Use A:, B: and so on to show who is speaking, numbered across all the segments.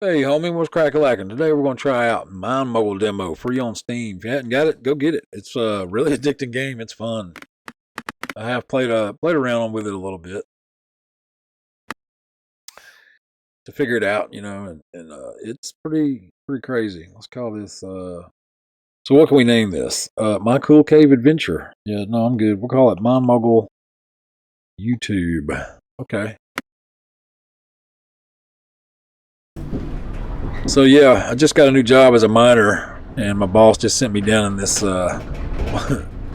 A: Hey, homie, what's crack-a-lackin'? Today we're going to try out Mine Mogul demo, free on Steam. If you hadn't got it, go get it. It's a really addicting game. It's fun. I have played around with it a little bit to figure it out, and it's pretty crazy. Let's call this. So what can we name this? My Cool Cave Adventure. Yeah, no, I'm good. We'll call it Mine Mogul YouTube. Okay. So yeah, I just got a new job as a miner, and my boss just sent me down in this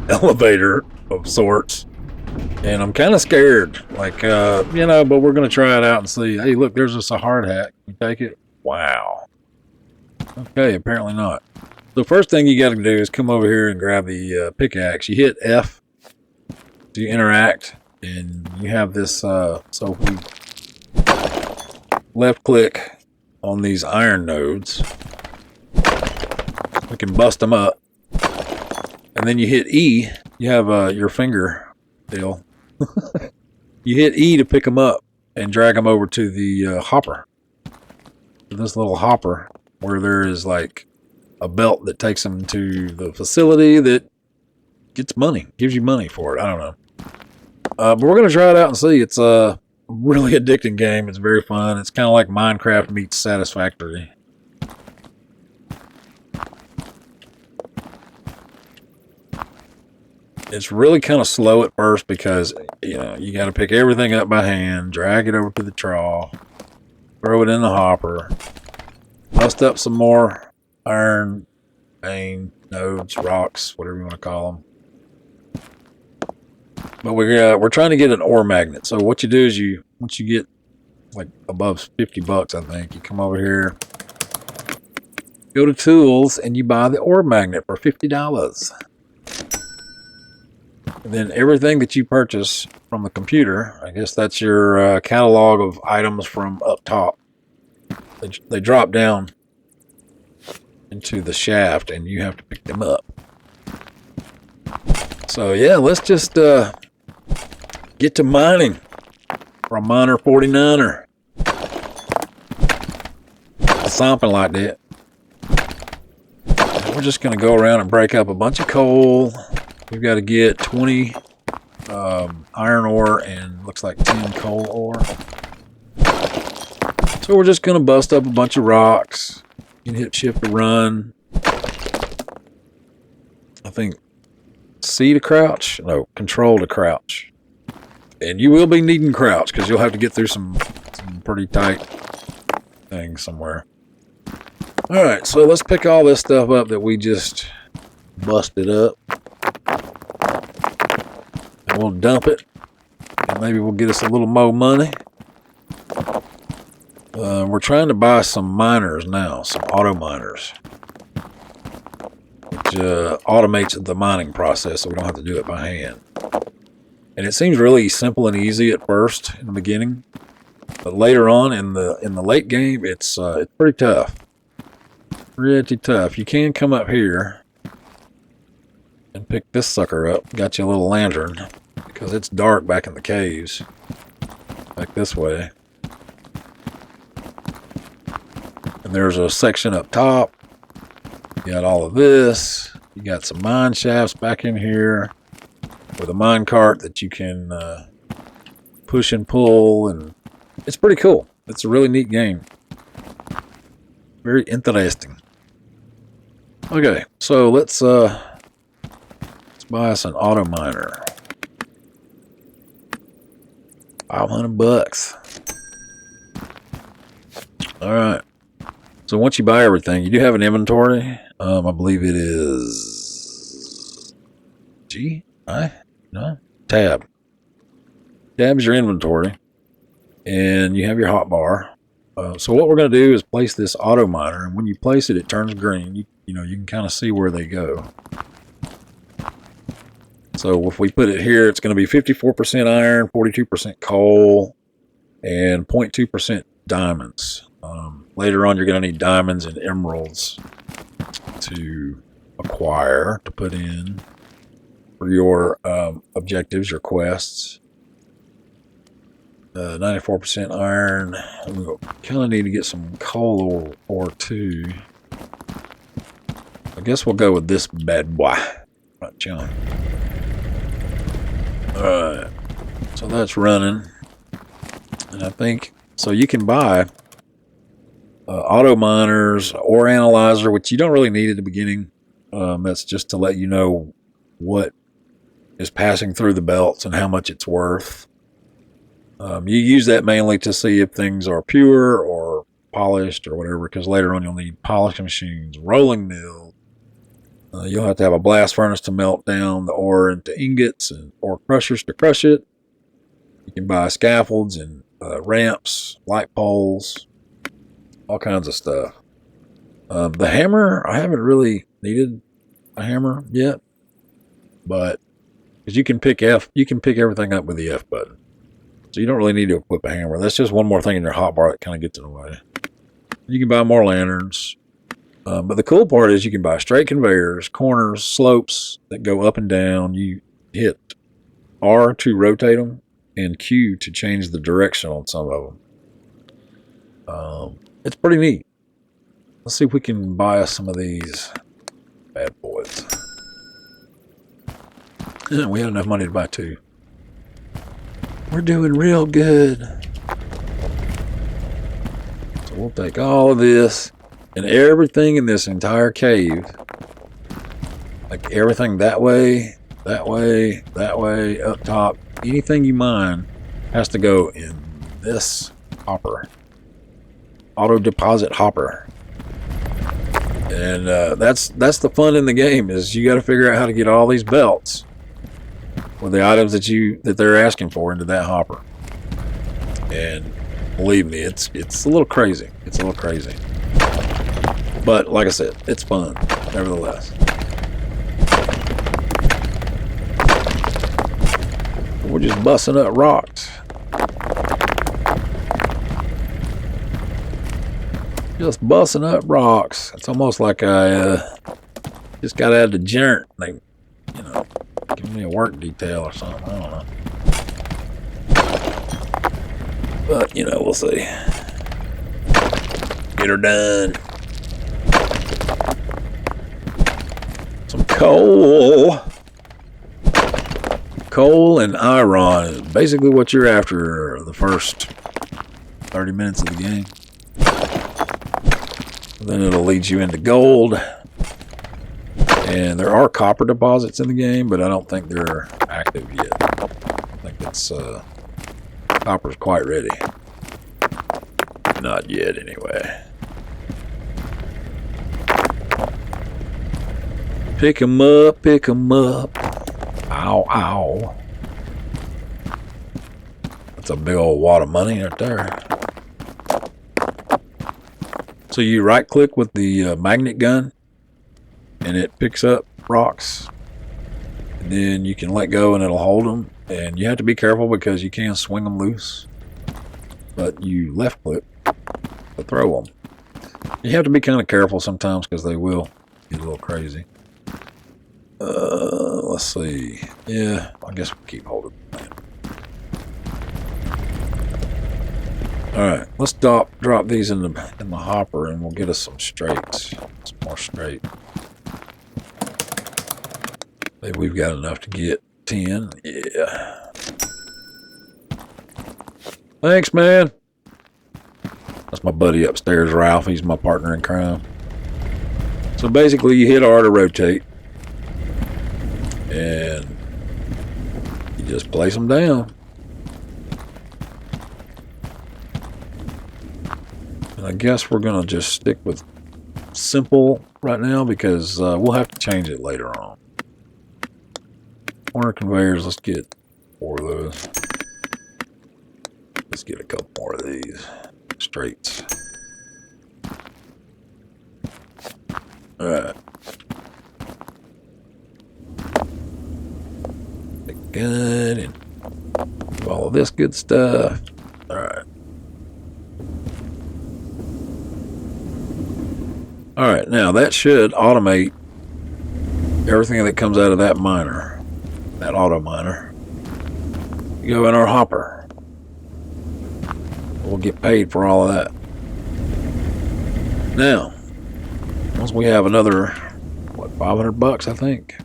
A: elevator of sorts, and I'm kind of scared. But we're gonna try it out and see. Hey, look, there's just a hard hat. Can you take it? Wow. Okay, apparently not. The first thing you got to do is come over here and grab the pickaxe. You hit F to interact, and you have this. So if we left click on these iron nodes, we can bust them up, and then you hit E. You have your finger deal. You hit E to pick them up and drag them over to the hopper. This little hopper where there is like a belt that takes them to the facility that gets money, gives you money for it. I don't know. But we're going to try it out and see. It's a really addicting game. It's very fun. It's kind of like Minecraft meets Satisfactory. It's really kind of slow at first because, you got to pick everything up by hand, drag it over to the trough, throw it in the hopper, bust up some more iron, vein, nodes, rocks, whatever you want to call them. But we're trying to get an ore magnet. So what you do is once you get like above 50 bucks, I think, you come over here, go to tools, and you buy the ore magnet for $50. And then everything that you purchase from the computer, I guess that's your catalog of items from up top. They drop down into the shaft, and you have to pick them up. So yeah, let's just get to mining for a miner 49er. Something like that. And we're just going to go around and break up a bunch of coal. We've got to get 20 iron ore and looks like 10 coal ore. So we're just going to bust up a bunch of rocks. You can hit shift to run. I think C to crouch? No, control to crouch. And you will be needing crouch because you'll have to get through some pretty tight things somewhere. Alright, so let's pick all this stuff up that we just busted up. And we'll dump it. And maybe we'll get us a little more money. We're trying to buy some miners now, some Autominers, which automates the mining process so we don't have to do it by hand. And it seems really simple and easy at first in the beginning, but later on in the late game, it's pretty tough. Pretty tough. You can come up here and pick this sucker up. Got you a little lantern because it's dark back in the caves. Back this way. And there's a section up top. You got all of this. You got some mine shafts back in here with a mine cart that you can push and pull, and it's pretty cool. It's a really neat game. Very interesting. Okay, so let's buy us an Autominer. 500 bucks. All right. So once you buy everything, you do have an inventory. I believe it is G, I. No, tab. Tab is your inventory, and you have your hotbar. So what we're going to do is place this Autominer, and when you place it, it turns green. You can kind of see where they go. So if we put it here, it's going to be 54% iron, 42% coal, and 0.2% diamonds. Later on, you're going to need diamonds and emeralds to acquire, to put in for your objectives, your quests. 94% iron. We kind of need to get some coal ore too. I guess we'll go with this bad boy. Right, chilling. Alright. So that's running. And I think, so you can buy Autominers, ore analyzer, which you don't really need at the beginning. That's just to let you know what is passing through the belts and how much it's worth. You use that mainly to see if things are pure or polished or whatever, because later on you'll need polishing machines, rolling mills. You'll have to have a blast furnace to melt down the ore into ingots and ore crushers to crush it. You can buy scaffolds and ramps, light poles, all kinds of stuff. The hammer, I haven't really needed a hammer yet, but because you can pick everything up with the F button. So you don't really need to equip a hammer. That's just one more thing in your hotbar that kind of gets in the way. You can buy more lanterns. But the cool part is you can buy straight conveyors, corners, slopes that go up and down. You hit R to rotate them and Q to change the direction on some of them. It's pretty neat. Let's see if we can buy us some of these bad boys. We had enough money to buy two. We're doing real good. So we'll take all of this and everything in this entire cave. Like everything that way, that way, that way, up top. Anything you mine has to go in this hopper. Auto deposit hopper. And that's the fun in the game, is you got to figure out how to get all these belts with the items that they're asking for into that hopper. And believe me, it's a little crazy. It's a little crazy. But like I said, it's fun, nevertheless. We're just busting up rocks. Just busting up rocks. It's almost like I just got out of the joint. They, you know, give me a work detail or something. I don't know. But, you know, we'll see. Get her done. Some coal. Coal and iron is basically what you're after the first 30 minutes of the game. Then it'll lead you into gold. And there are copper deposits in the game, but I don't think they're active yet. I think it's copper's quite ready. Not yet, anyway. Pick 'em up, pick 'em up. Ow, ow. That's a big old wad of money right there. So you right click with the magnet gun and it picks up rocks. And then you can let go and it'll hold them. And you have to be careful because you can swing them loose. But you left click to throw them. You have to be kind of careful sometimes because they will get a little crazy. Let's see. Yeah, I guess we'll keep holding the plant. Alright, let's drop these in the hopper and we'll get us some straights. Some more straight. Maybe we've got enough to get 10. Yeah. Thanks, man. That's my buddy upstairs, Ralph. He's my partner in crime. So basically you hit R to rotate. And you just place them down. And I guess we're going to just stick with simple right now because we'll have to change it later on. Corner conveyors, let's get 4 of those. Let's get a couple more of these straights. Alright. Good and do all of this good stuff. Alright. Alright, now that should automate everything that comes out of that miner. That auto miner. You go in our hopper. We'll get paid for all of that. Now, once we have another, what, 500 bucks, I think.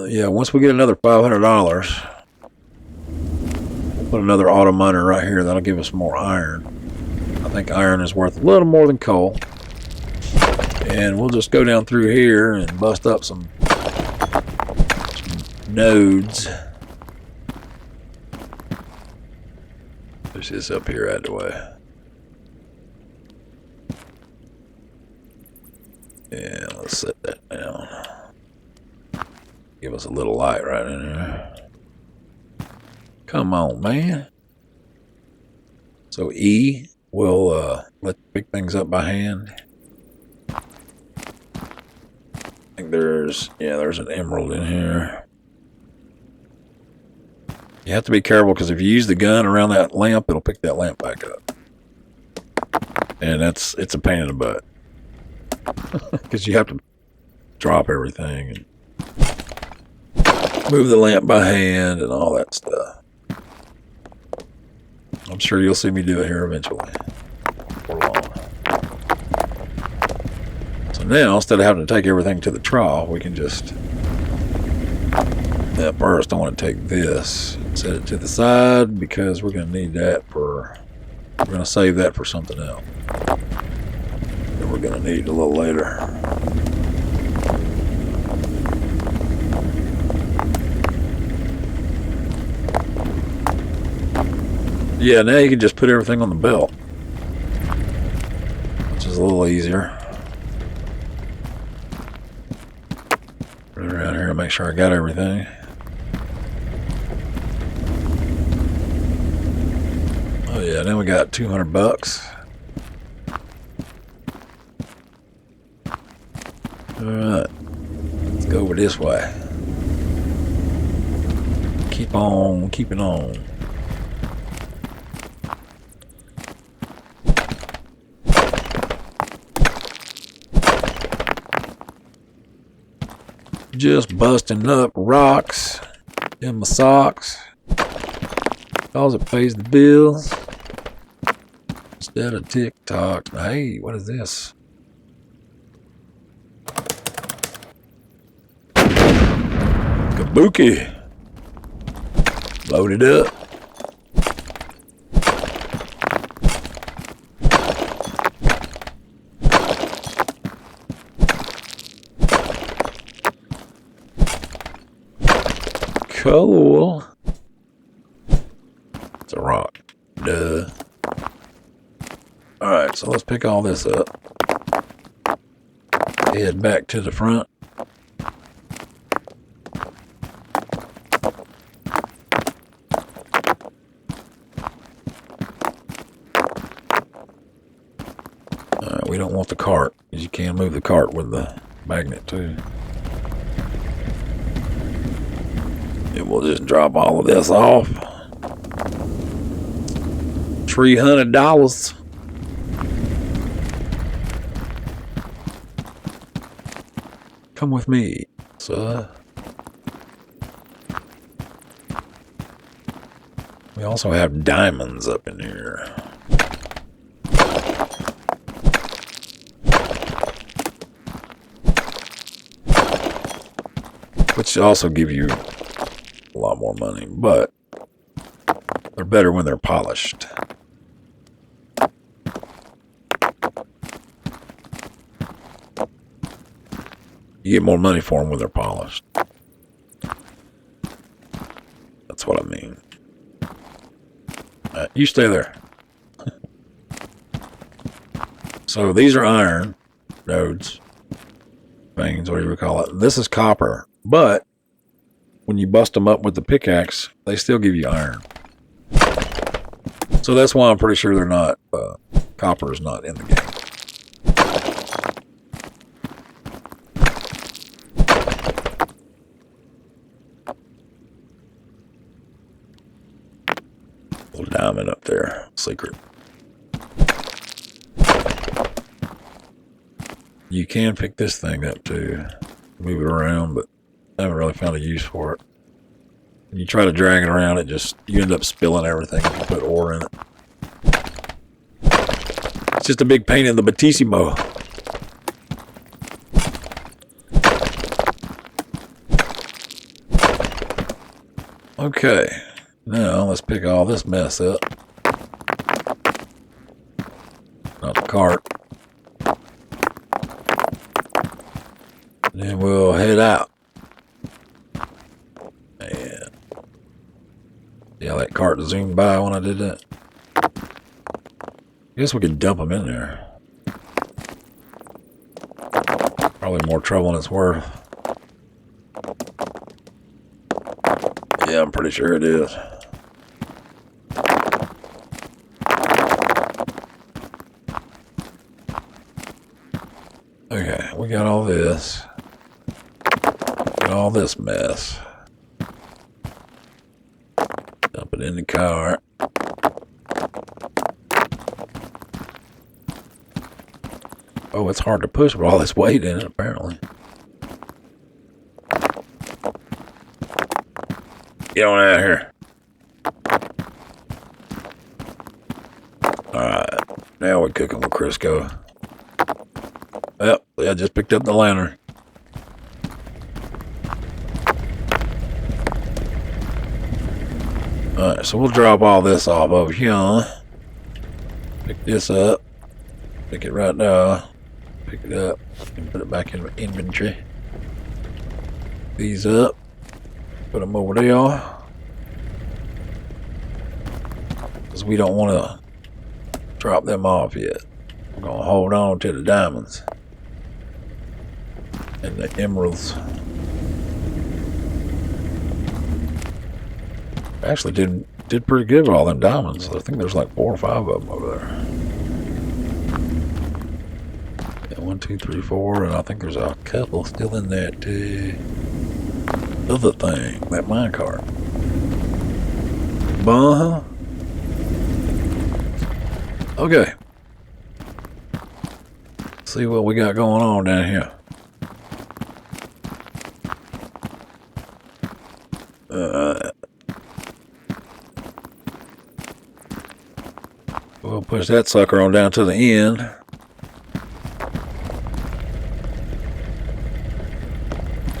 A: Yeah, once we get another $500, we'll put another Autominer right here. That'll give us more iron. I think iron is worth a little more than coal. And we'll just go down through here and bust up some nodes. Push this up here out of the way. Yeah, let's set that down. Give us a little light right in there. Come on, man. So E will let you pick things up by hand. I think there's an emerald in here. You have to be careful because if you use the gun around that lamp, it'll pick that lamp back up. And it's a pain in the butt. Because you have to drop everything and move the lamp by hand and all that stuff. I'm sure you'll see me do it here eventually. For long. So now, instead of having to take everything to the trough, we can just... At first, I want to take this and set it to the side because we're going to need that for... We're going to save that for something else. That we're going to need a little later. Yeah, now you can just put everything on the belt, which is a little easier. Run around here and make sure I got everything. Oh yeah, then we got 200 bucks. Alright, let's go over this way. Keep on keeping on. Just busting up rocks in my socks because it pays the bills instead of TikTok. Hey, what is this? Kabuki. Load it up. Cool. It's a rock. Duh. Alright, so let's pick all this up. Head back to the front. We don't want the cart, because you can move the cart with the magnet too. And we'll just drop all of this off. $300. Come with me, sir. We also have diamonds up in here. Which also give you a lot more money, but they're better when they're polished. You get more money for them when they're polished. That's what I mean. You stay there. So these are iron nodes, veins, whatever you call it. This is copper, but when you bust them up with the pickaxe, they still give you iron. So that's why I'm pretty sure they're not, copper is not in the game. Little diamond up there, secret. You can pick this thing up too, move it around, but I haven't really found a use for it. When you try to drag it around, you end up spilling everything if you put ore in it. It's just a big pain in the batissimo. Okay, now let's pick all this mess up. Not the cart. Then we'll head out. And yeah, that cart zoomed by when I did that. I guess we could dump them in there. Probably more trouble than it's worth. Yeah, I'm pretty sure it is. Okay, we got all this. Got all this mess. Dump it in the car. Oh, it's hard to push with all this weight in it, apparently. Get on out of here. Alright, now we're cooking with Crisco. Yep, I just picked up the lantern. Alright, so we'll drop all this off over here. Pick this up. Pick it right there. Pick it up and put it back in my inventory. These up. Put them over there. Because we don't want to drop them off yet. We're going to hold on to the diamonds. And the emeralds. Actually did pretty good with all them diamonds. I think there's like 4 or 5 of them over there. Yeah, 1, 2, 3, 4, and I think there's a couple still in that other thing, that minecart. Okay. See what we got going on down here. We'll push that sucker on down to the end.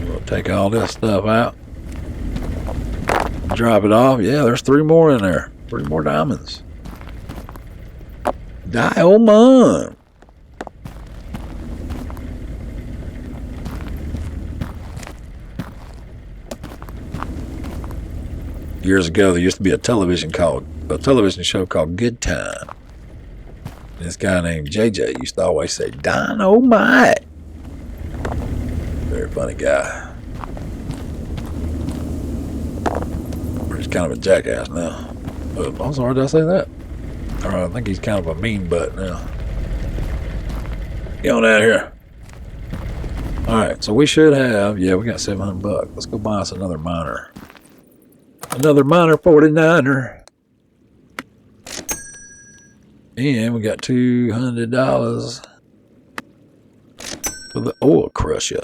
A: We'll take all this stuff out. Drop it off. Yeah, there's 3 more in there. 3 more diamonds. Diamond. Years ago, there used to be a television show called Good Time. This guy named JJ used to always say, "Dynamite." Very funny guy. He's kind of a jackass now. I'm sorry, did I say that? I think he's kind of a mean butt now. Get on out of here. Alright, so we should have, yeah, we got $700. Let's go buy us another miner. Another miner 49er. And we got $200 for the oil crusher.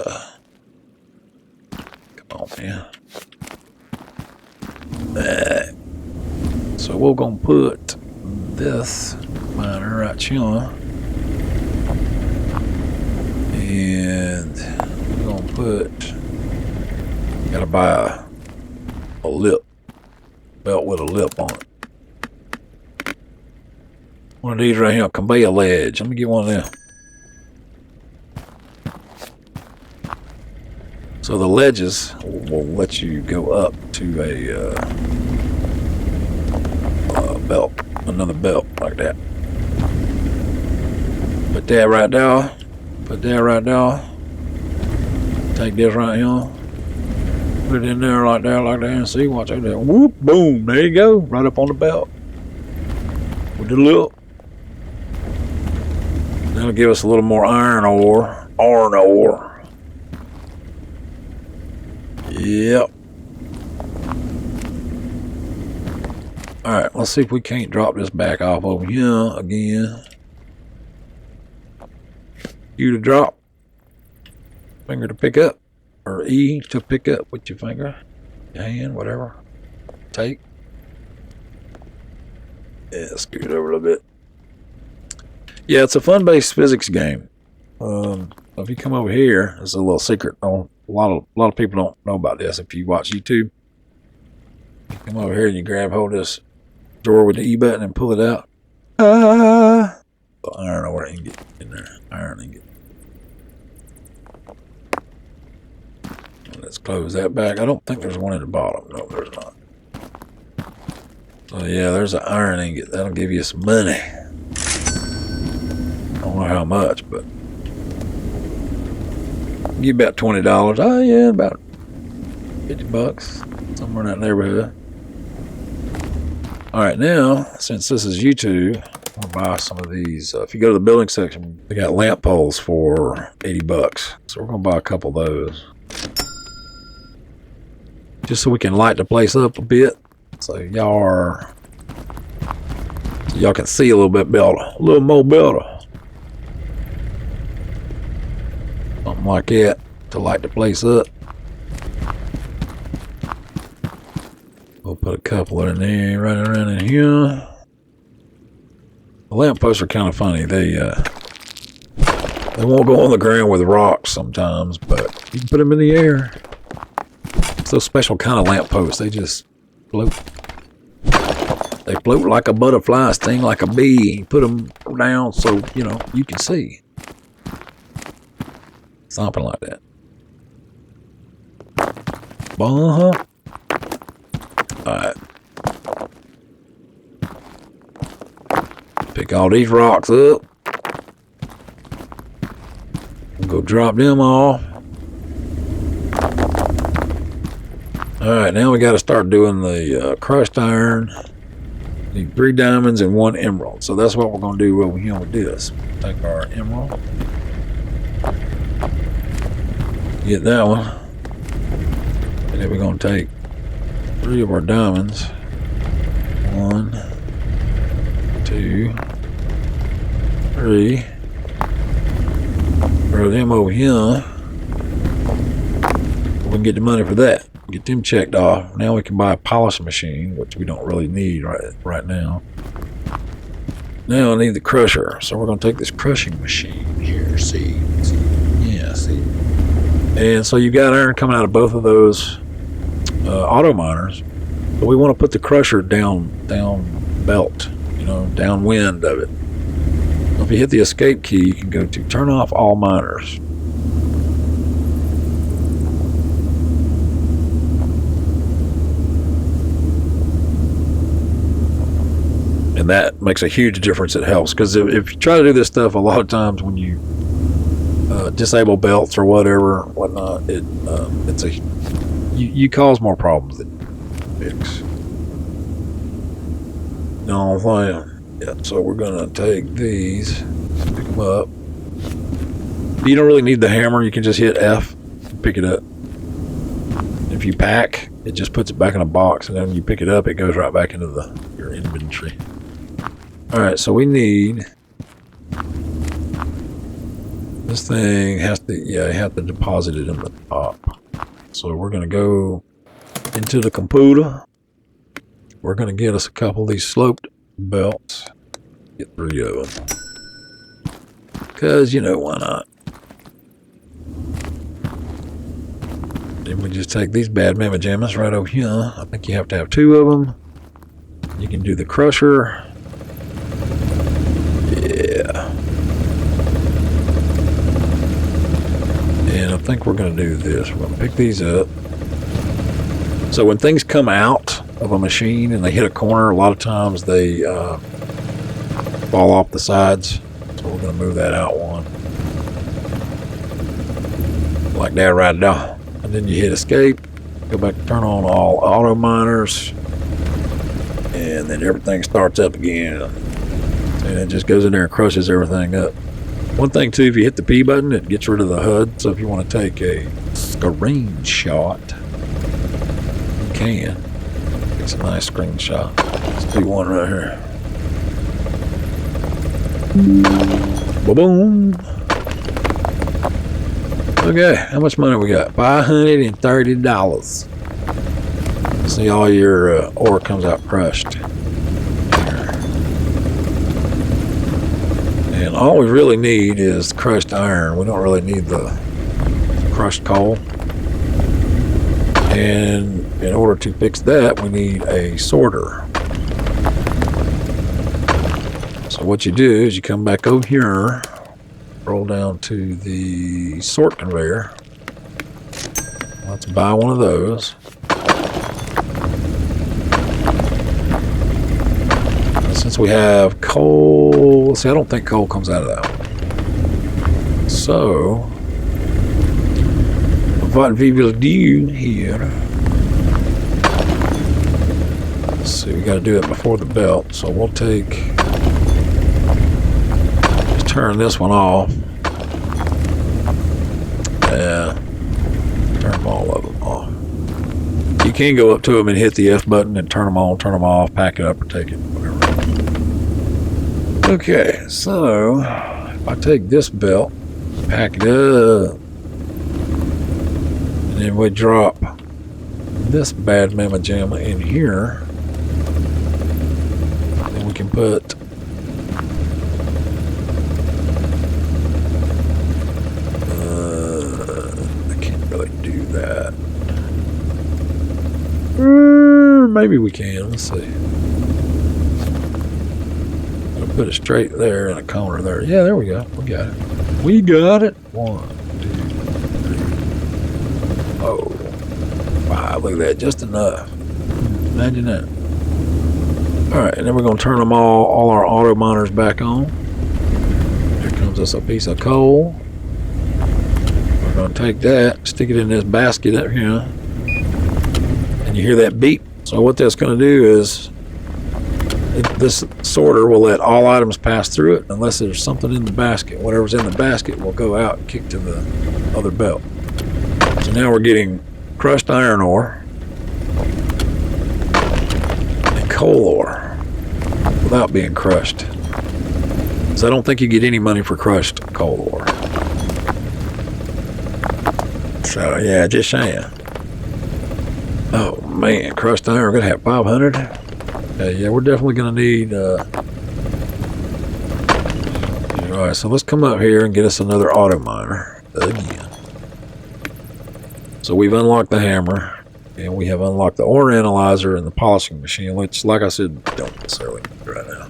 A: Come on, man. So we're gonna put this miner right here, and we're gonna put. Gotta buy a lip belt with a lip on it. One of these right here, conveyor ledge. Let me get one of them. So the ledges will let you go up to a belt, another belt like that. Put that right there. Put that right there. Take this right here. Put it in there like that, and see, watch out there. Whoop, boom, there you go. Right up on the belt. With the lip. That'll give us a little more iron ore. Iron ore. Yep. Alright, let's see if we can't drop this back off over here again. U to drop. Finger to pick up. Or E to pick up with your finger. Your hand, whatever. take. Yeah, scoot over a little bit. Yeah, it's a fun-based physics game. If you come over here, there's a little secret. A lot of people don't know about this. If you watch YouTube, you come over here and you grab hold of this drawer with the E button and pull it out. Iron ore ingot in there. Iron ingot. Let's close that back. I don't think there's one at the bottom. No, there's not. So yeah, there's an iron ingot. That'll give you some money. I don't know how much, but give about $20. Oh yeah, about $50, somewhere in that neighborhood. All right, now since this is YouTube, I'll buy some of these. If you go to the building section, they got lamp poles for $80. So we're gonna buy a couple of those, just so we can light the place up a bit. So y'all can see a little bit better, a little more better. Something like that to light the place up. We'll put a couple in there, right around in here. The lampposts are kind of funny. They won't go on the ground with rocks sometimes, but you can put them in the air. It's those special kind of lampposts. They just float. They float like a butterfly, sting like a bee. You put them down so, you know, you can see. Something like that. Uh-huh. Alright. Pick all these rocks up. Go drop them off. Alright, now we got to start doing the crushed iron. Need 3 diamonds and 1 emerald. So that's what we're going to do over here with this. Take our emerald. Get that one. And then we're going to take 3 of our diamonds. 1, 2, 3. Throw them over here. We can get the money for that. Get them checked off. Now we can buy a polishing machine, which we don't really need right now. Now I need the crusher. So we're going to take this crushing machine here. See. Yeah, see. And so you've got iron coming out of both of those Autominers. But we want to put the crusher down belt, you know, downwind of it. So if you hit the escape key, you can go to turn off all miners. And that makes a huge difference. It helps, because if you try to do this stuff, a lot of times when you disable belts or whatnot, you cause more problems than fix. No, yeah. So we're gonna take these, pick them up. You don't really need the hammer. You can just hit F and pick it up. If you pack, it just puts it back in a box, and then when you pick it up, it goes right back into your inventory. All right, so we need this thing has to, you have to deposit it in the top. So we're gonna go into the computer. We're gonna get us a couple of these sloped belts. Get 3 of them, cause you know why not. Then we just take these bad mamma jammas right over here. I think you have to have 2 of them. You can do the crusher. Yeah. And I think we're going to do this. We're going to pick these up. So when things come out of a machine and they hit a corner, a lot of times they fall off the sides. So we're going to move that out one. Like that right now. And then you hit escape. Go back and turn on all Autominers. And then everything starts up again. And it just goes in there and crushes everything up. One thing too, if you hit the P button, it gets rid of the HUD. So if you want to take a screenshot, you can. It's a nice screenshot. Let's do one right here. Boom. Okay, how much money we got? $530. See, all your ore comes out crushed. And all we really need is crushed iron. We don't really need the crushed coal. And in order to fix that, we need a sorter. So what you do is you come back over here, roll down to the sort conveyor. Let's buy one of those. Since we have coal, see, I don't think coal comes out of that one. So, what we will do here, let's see, we got to do it before the belt. So we'll take, just turn this one off. Yeah, turn all of them off. You can go up to them and hit the F button and turn them on, turn them off, pack it up or take it, whatever. Okay, so if I take this belt, pack it up, and then we drop this bad mamma jamma in here, then we can put I can't really do that. Maybe we can. Let's see. Put it straight there in a corner there. Yeah, there we go. We got it. We got it. 1, 2, 3, 4, 5. Look at that. Just enough. Imagine that. Alright, and then we're going to turn them all our Autominers back on. Here comes us a piece of coal. We're going to take that, stick it in this basket up here. And you hear that beep. So what that's going to do is this sorter will let all items pass through it unless there's something in the basket. Whatever's in the basket will go out and kick to the other belt. So now we're getting crushed iron ore and coal ore without being crushed. So I don't think you get any money for crushed coal ore. So yeah, just saying. Oh man, crushed iron, we're gonna have 500. Yeah, we're definitely going to need, alright, so let's come up here and get us another Autominer again. So we've unlocked the hammer, and we have unlocked the ore analyzer and the polishing machine, which, like I said, don't necessarily need right now.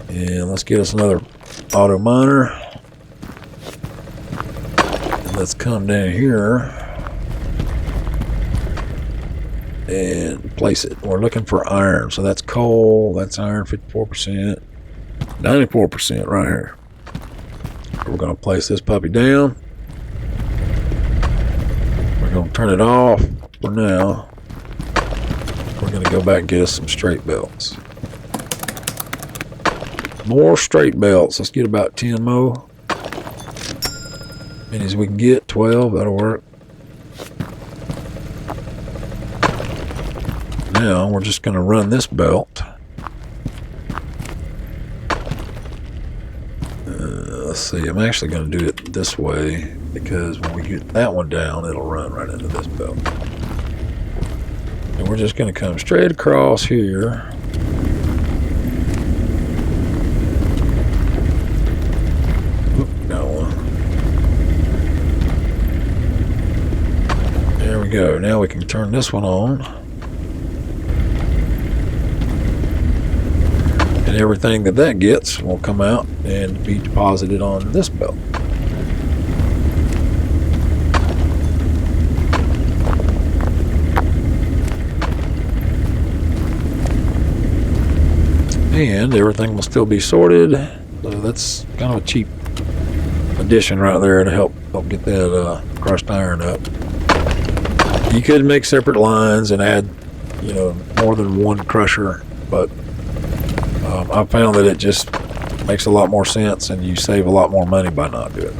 A: And let's get us another Autominer. And let's come down here and place it. We're looking for iron, so that's coal, that's iron, 54%, 94% right here. We're going to place this puppy down. We're going to turn it off for now. We're going to go back and get us some straight belts. More straight belts. Let's get about 10 more. Many as we can get, 12, that'll work. Now we're just going to run this belt. Let's see, I'm actually going to do it this way because when we get that one down, it'll run right into this belt. And we're just going to come straight across here. Oop, got one. There we go. Now we can turn this one on. And everything that gets will come out and be deposited on this belt. And everything will still be sorted. So that's kind of a cheap addition right there to help get that crushed iron up. You could make separate lines and add, more than one crusher, but I found that it just makes a lot more sense and you save a lot more money by not doing it.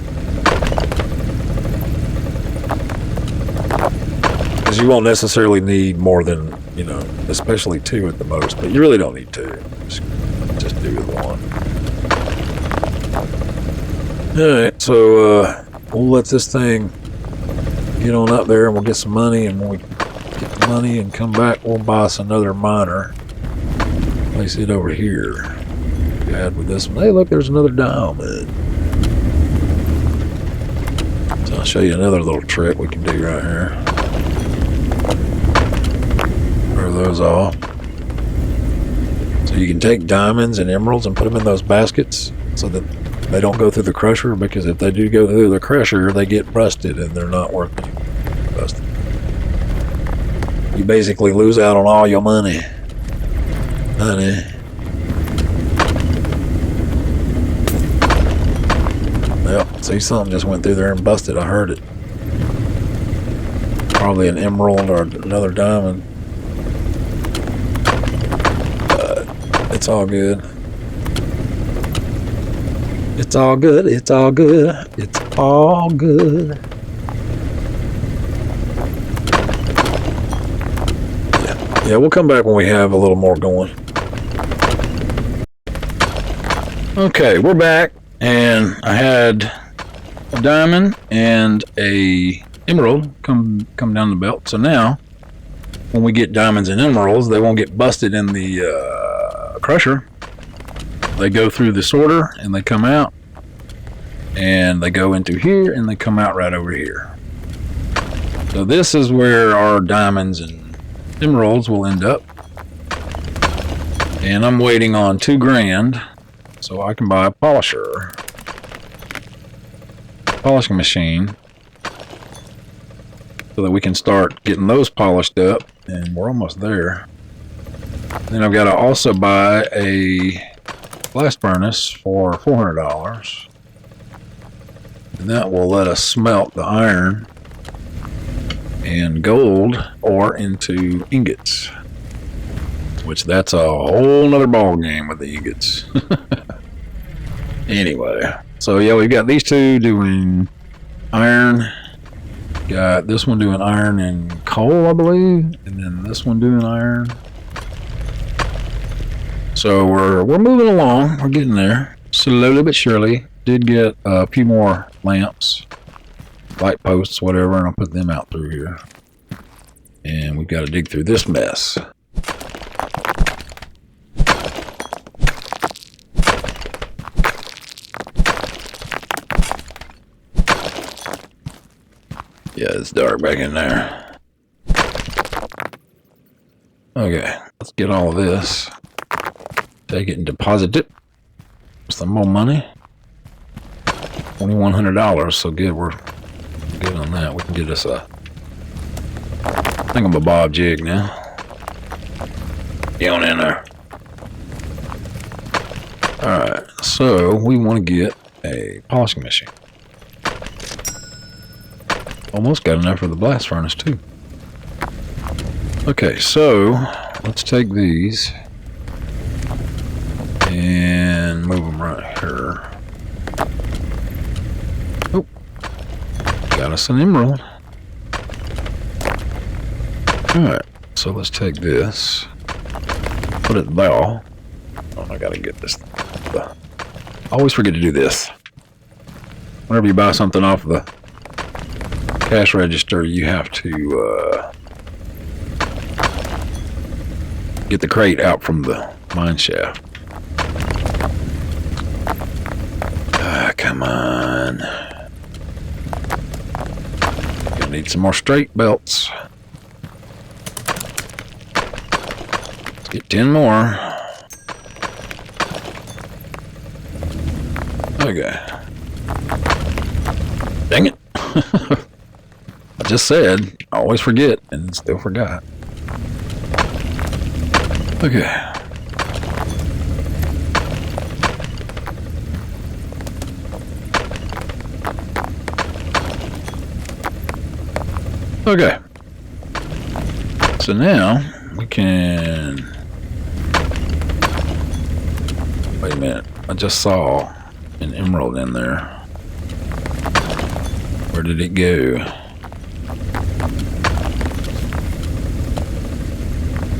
A: Because you won't necessarily need more than, especially 2 at the most, but you really don't need 2. Just do the 1. Alright, so we'll let this thing get on up there and we'll get some money, and when we get the money and come back. We'll buy us another miner. Place it over here. Add with this one. Hey, look, there's another diamond. So I'll show you another little trick we can do right here. Throw those off. So you can take diamonds and emeralds and put them in those baskets so that they don't go through the crusher, because if they do go through the crusher, they get rusted and they're not worth anything. Busted. You basically lose out on all your money. Honey. Well, see, something just went through there and busted. I heard it. Probably an emerald or another diamond. But it's all good. It's all good. It's all good. It's all good. Yeah, we'll come back when we have a little more going. Okay, we're back, and I had a diamond and a emerald come down the belt. So now, when we get diamonds and emeralds, they won't get busted in the crusher. They go through the sorter, and they come out, and they go into here, and they come out right over here. So this is where our diamonds and emeralds will end up. And I'm waiting on $2,000 so I can buy a polishing machine, so that we can start getting those polished up, and we're almost there. Then I've got to also buy a blast furnace for $400, and that will let us smelt the iron and gold ore into ingots, which that's a whole nother ball game with the ingots. Anyway, so yeah, we've got these two doing iron, got this one doing iron and coal, I believe, and then this one doing iron. So we're moving along, we're getting there slowly but surely. Did get a few more lamps, light posts, whatever, and I'll put them out through here. And we've got to dig through this mess. Yeah, it's dark back in there. Okay, let's get all of this. Take it and deposit it. Some more money. $2,100, so good. We're good on that. We can get us a thingamabob jig now. Get on in there. Alright, so we want to get a polishing machine. Almost got enough for the blast furnace too. Okay, so let's take these and move them right here. Oh, got us an emerald. Alright, so let's take this, put it there. Oh, I gotta get this. I always forget to do this. Whenever you buy something off the cash register, you have to get the crate out from the mine shaft. Come on. Gonna need some more straight belts. Let's get 10 more. Okay. Dang it. I just said, I always forget, and still forgot. Okay. Okay. So now we can. Wait a minute. I just saw an emerald in there. Where did it go?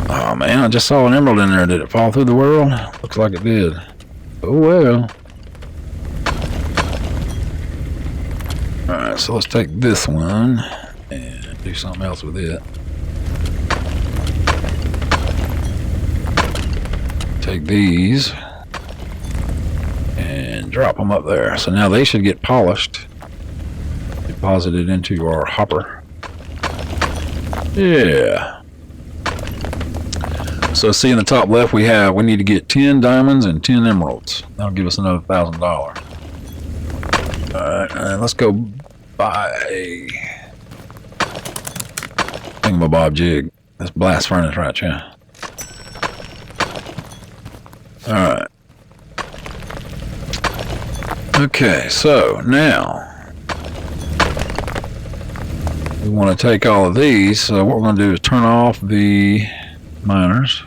A: Oh man, I just saw an emerald in there. Did it fall through the world? Looks like it did. Oh well. Alright, so let's take this one and do something else with it. take these and drop them up there. So now they should get polished, deposited into our hopper. Yeah. So see in the top left we need to get 10 diamonds and 10 emeralds. That'll give us another $1,000. Alright, and let's go buy a thingamabob jig. That's blast furnace right here. Alright. Okay, so now we want to take all of these. So what we're going to do is turn off the miners.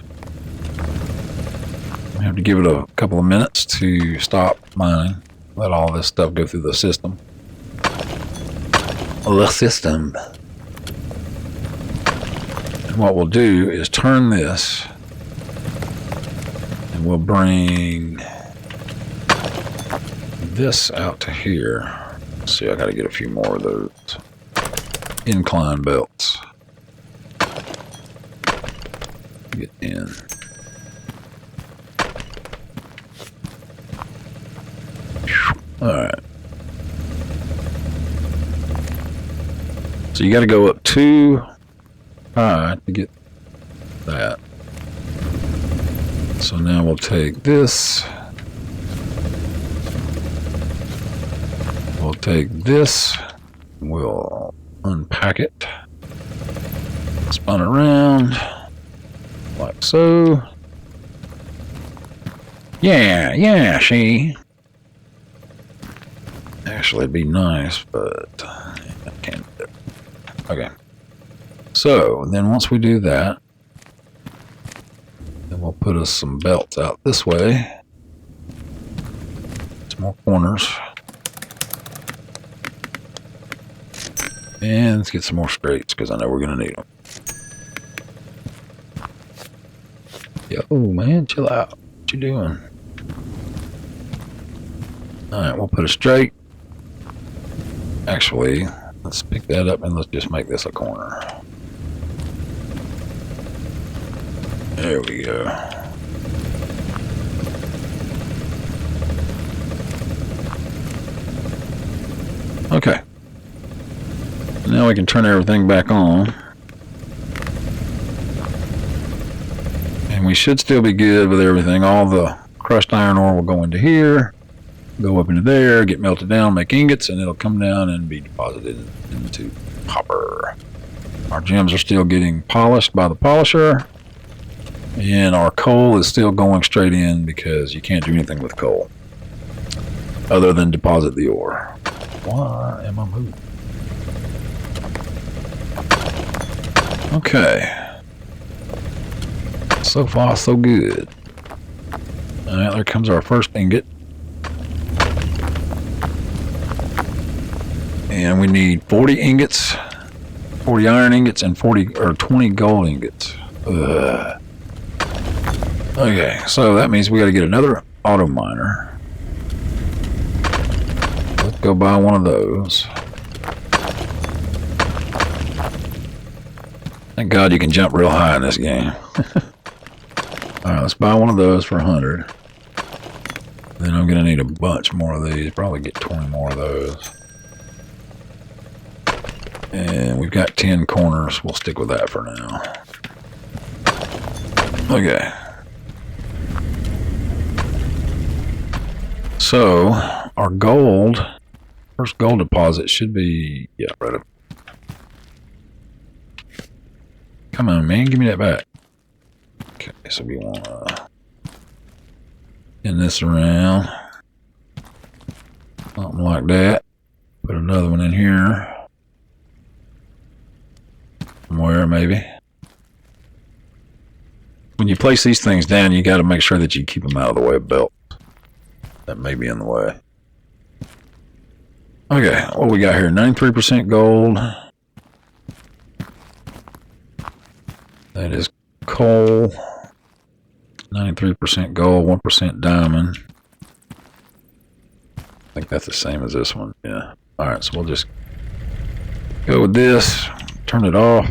A: We have to give it a couple of minutes to stop mining. Let all this stuff go through the system. And what we'll do is turn this, and we'll bring this out to here. Let's see, I got to get a few more of those incline belts. Get in. Alright. So you got to go up too high to get that. So now we'll take this. We'll take this. We'll unpack it. Spun around. Like so. Yeah, see? Actually, it'd be nice, but I can't do it. Okay. So, then once we do that, then we'll put us some belts out this way. Some more corners. And let's get some more straights, because I know we're going to need them. Yo, man, chill out. What you doing? Alright, we'll put it straight. Actually, let's pick that up and let's just make this a corner. There we go. Okay. Now we can turn everything back on. And we should still be good with everything. All the crushed iron ore will go into here, go up into there, get melted down, make ingots, and it'll come down and be deposited into hopper. Our gems are still getting polished by the polisher. And our coal is still going straight in because you can't do anything with coal other than deposit the ore. Why am I moving? Okay. So far, so good. Alright, there comes our first ingot. And we need 40 ingots, 40 iron ingots, and 20 gold ingots. Okay, so that means we got to get another Autominer. Let's go buy one of those. Thank God you can jump real high in this game. Alright, let's buy one of those for 100. Then I'm going to need a bunch more of these. Probably get 20 more of those. And we've got 10 corners. We'll stick with that for now. Okay. So, our gold, first gold deposit should be, yeah, right up. Come on, man, give me that back. Okay, so we want to in this around. Something like that. Put another one in here. Somewhere, maybe. When you place these things down, you got to make sure that you keep them out of the way of belt. That may be in the way. Okay, what we got here? 93% gold. That is coal. 93% gold, 1% diamond. I think that's the same as this one. Yeah. Alright, so we'll just go with this. Turn it off.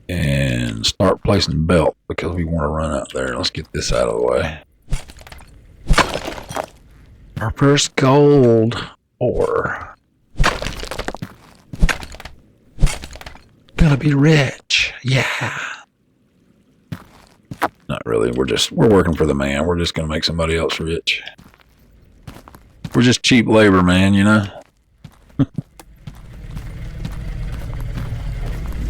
A: and start placing belt because we want to run out there. Let's get this out of the way. Our first gold ore. Gonna be rich. Yeah. Not really. We're working for the man. We're just gonna make somebody else rich. We're just cheap labor, man, you know?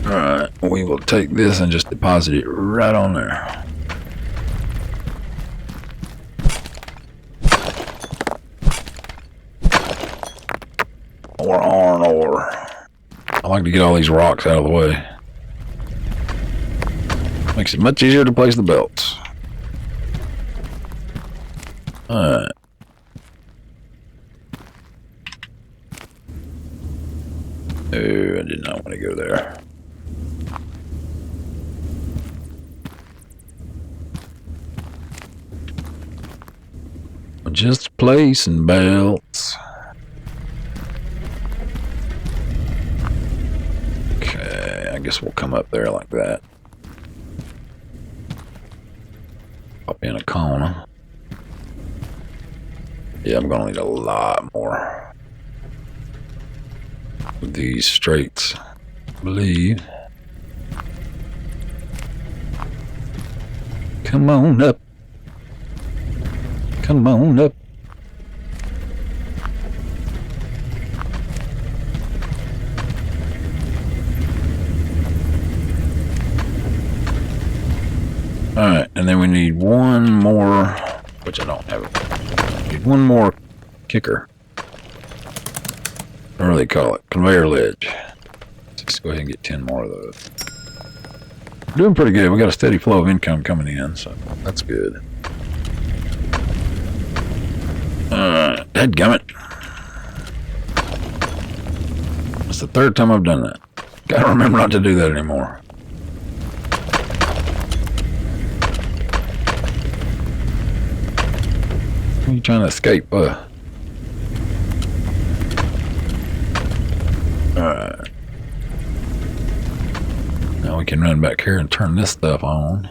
A: Alright, we will take this and just deposit it right on there. Ore. I like to get all these rocks out of the way. Makes it much easier to place the belts. Alright. Oh, I did not want to go there. Just placing belts. Okay, I guess we'll come up there like that. Pop in a corner. Yeah, I'm gonna need a lot more of these straights, I believe. Come on up. Come on up. Alright, and then we need one more, which I don't have. Need one more kicker. What do they call it? Conveyor ledge. Let's go ahead and get 10 more of those. We're doing pretty good. We got a steady flow of income coming in, so that's good. Dadgummit. That's the third time I've done that. Gotta remember not to do that anymore. What are you trying to escape? Alright. Now we can run back here and turn this stuff on.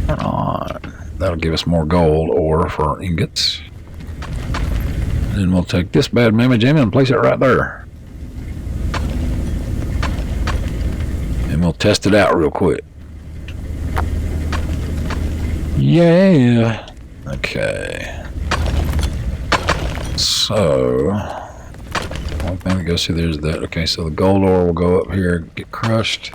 A: Turn on. That'll give us more gold ore for our ingots. And then we'll take this bad mamma jamma and place it right there. And we'll test it out real quick. Yeah. Okay. So, one thing that goes through there is that. Okay, so the gold ore will go up here and get crushed.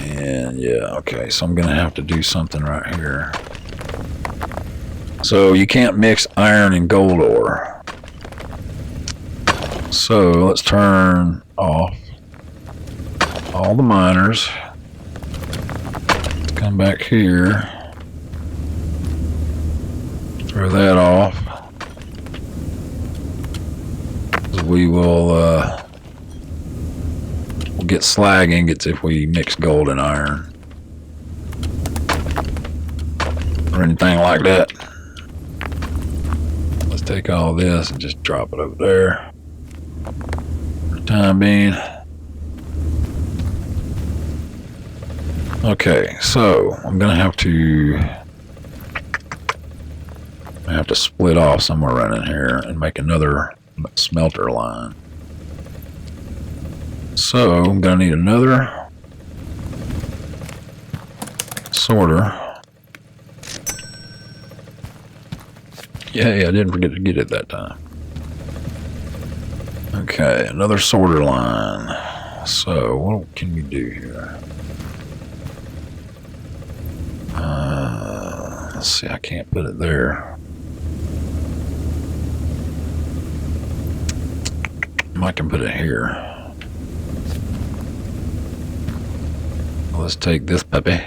A: And yeah, okay, so I'm gonna have to do something right here. So you can't mix iron and gold ore. So let's turn off all the miners. Let's come back here. Throw that off. We will we'll get slag ingots if we mix gold and iron. Or anything like that. Let's take all this and just drop it over there. For the time being. Okay, so I'm gonna have to split off somewhere right in here and make another smelter line. So I'm gonna need another sorter. Yeah, I didn't forget to get it that time. Okay, another sorter line. So what can we do here? Let's see, I can't put it there. I can put it here. Let's take this puppy.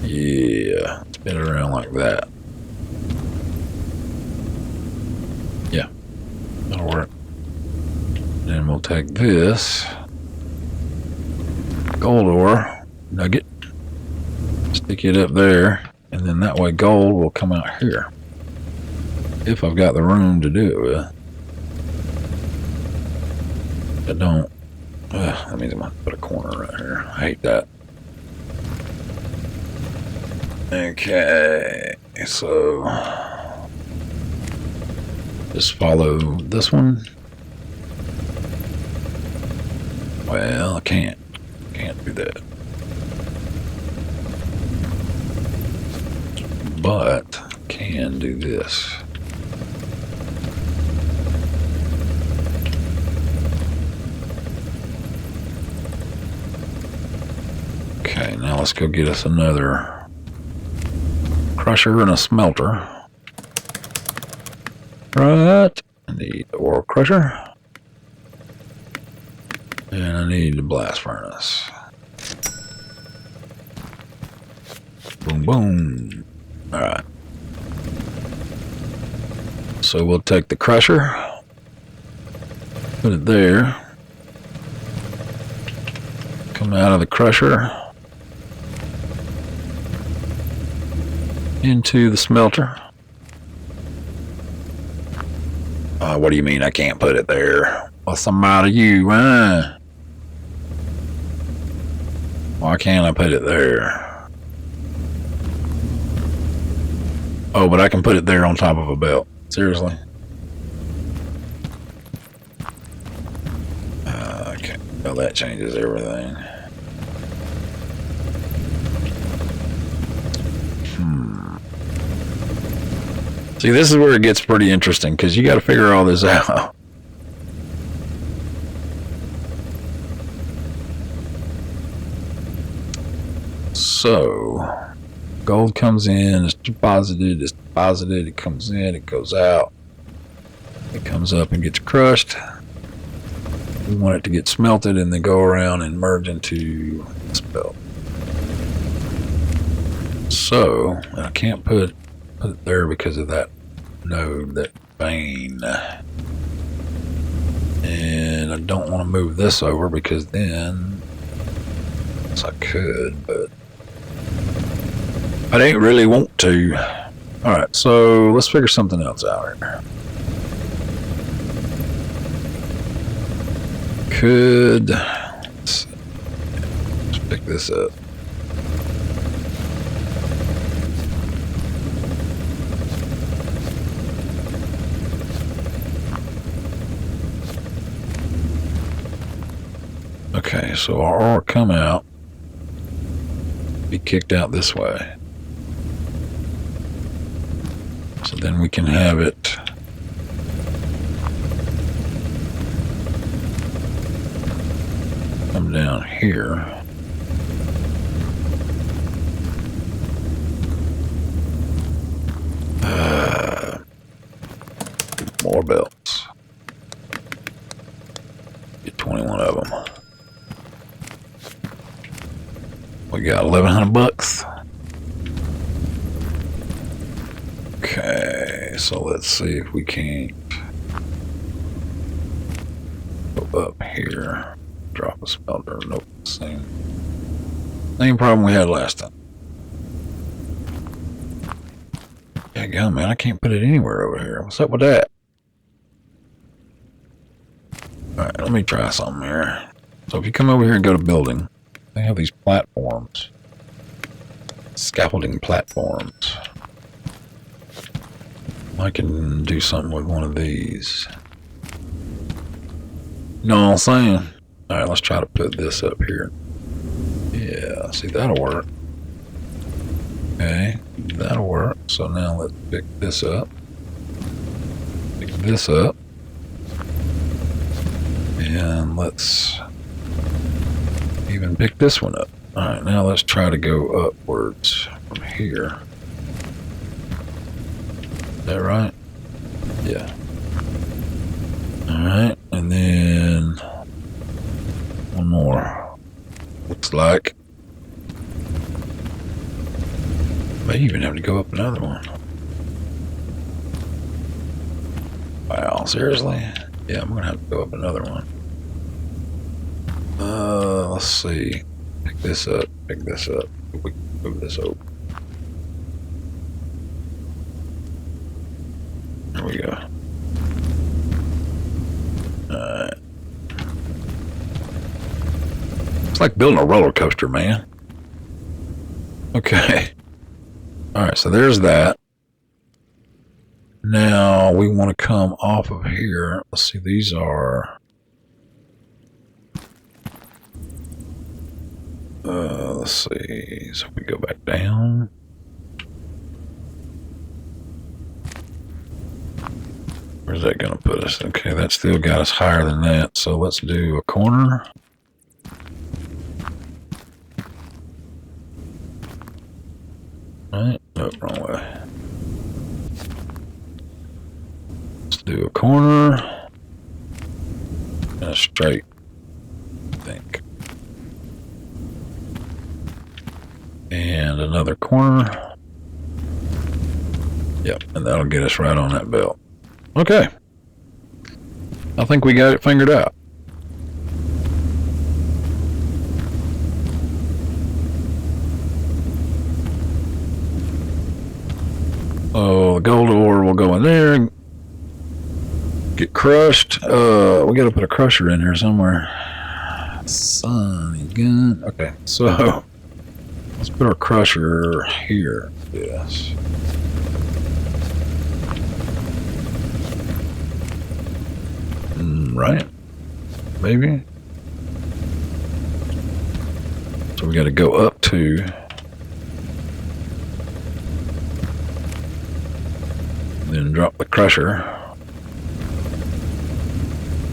A: Yeah, spin it around like that. Yeah, that'll work. Then we'll take this gold ore nugget, stick it up there, and then that way gold will come out here. If I've got the room to do it with. I don't. That means I'm going to put a corner right here. I hate that. Okay, so just follow this one. Well, I can't do that. But can do this. Okay, now let's go get us another crusher and a smelter. Right. I need the ore crusher. And I need the blast furnace. Boom, boom. Alright. So we'll take the crusher. Put it there. Come out of the crusher. Into the smelter. What do you mean I can't put it there? What's the matter with you, huh? Why can't I put it there? Oh, but I can put it there on top of a belt. Seriously? Okay. Well, that changes everything. See, this is where it gets pretty interesting, because you got to figure all this out. So, gold comes in, it's deposited, it comes in, it goes out. It comes up and gets crushed. We want it to get smelted and then go around and merge into this belt. So, and I can't put it there because of that node, that vein. And I don't want to move this over because then, yes, I could, but I didn't really want to. Alright, so let's figure something else out here. Let's pick this up. Okay, so our ore come out, be kicked out this way. So then we can have it come down here. More belts. Get 21 of them. We got 1,100 bucks. Okay, so let's see if we can't go up here. Drop a smelter. Nope, same problem we had last time. Yeah, go, man. I can't put it anywhere over here. What's up with that? Alright, let me try something here. So if you come over here and go to building, they have these platforms. Scaffolding platforms. I can do something with one of these. You know what I'm saying? Alright, let's try to put this up here. Yeah, see, that'll work. Okay, that'll work. So now let's pick this up. Pick this up. And let's even pick this one up. Alright, now let's try to go upwards from here. Is that right? Yeah. Alright, and then one more. Looks like I may even have to go up another one. Wow, seriously? Yeah, I'm gonna have to go up another one. Let's see. Pick this up, pick this up. We can move this over. There we go. Alright. It's like building a roller coaster, man. Okay. All right, so there's that. Now we want to come off of here. Let's see, these are... let's see, so we go back down. Where's that going to put us? Okay, that still got us higher than that, so let's do a corner. Right, no, wrong way. Let's do a corner and a straight, I think. And another corner. Yep, and that'll get us right on that belt. Okay. I think we got it fingered out. Oh, the gold ore will go in there and get crushed. We got to put a crusher in here somewhere. Sonny gun. Okay, so let's put our crusher here. Yes. Right? Maybe. So we got to go up to. Then drop the crusher.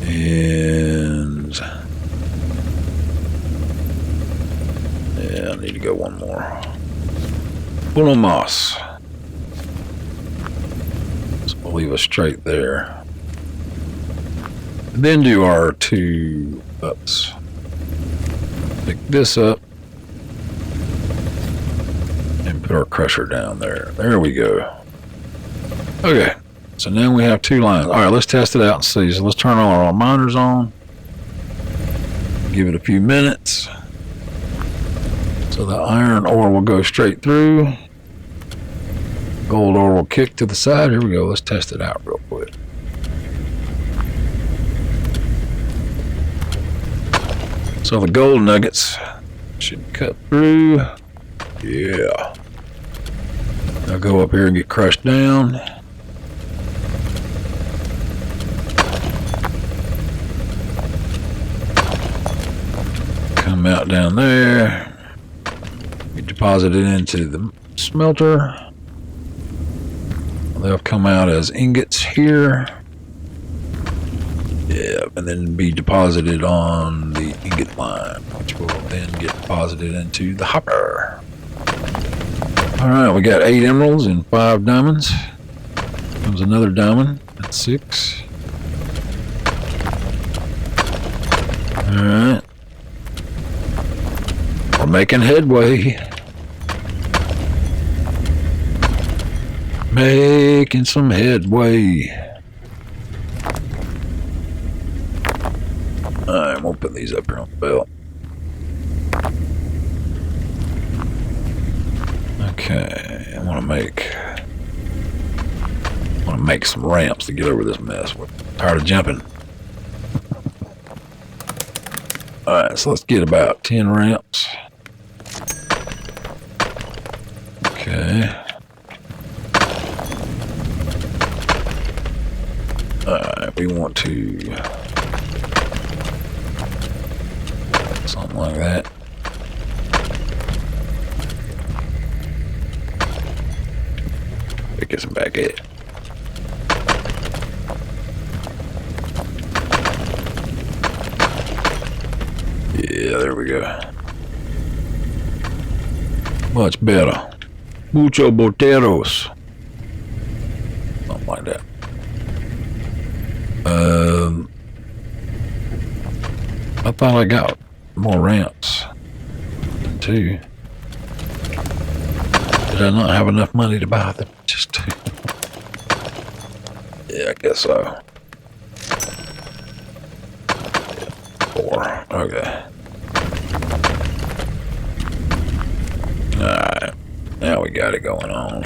A: And yeah, I need to go one more. Full of moss. So we'll leave us straight there. And then do our 2 ups. Pick this up. And put our crusher down there. There we go. Okay, so now we have 2 lines. All right, let's test it out and see. So let's turn all our miners on. Give it a few minutes. So the iron ore will go straight through. Gold ore will kick to the side. Here we go. Let's test it out real quick. So the gold nuggets should cut through. Yeah. Now go up here and get crushed down. Come out down there. We deposit it into the smelter. They'll come out as ingots here. Yeah, and then be deposited on the ingot line, which will then get deposited into the hopper. All right, we got 8 emeralds and 5 diamonds. Comes another diamond. That's 6. All right. We're making headway. Making some headway. Alright, we'll put these up here on the belt. Okay, I want to make some ramps to get over this mess. We're tired of jumping. Alright, so let's get about 10 ramps. Okay. Alright, we want to something like that. Get some back at. Yeah, there we go. Much better. Mucho boteros. Something like that. I thought I got more ramps than 2. Did I not have enough money to buy them? Just 2. Yeah, I guess so. Yeah, 4. Okay. Alright. Now we got it going on.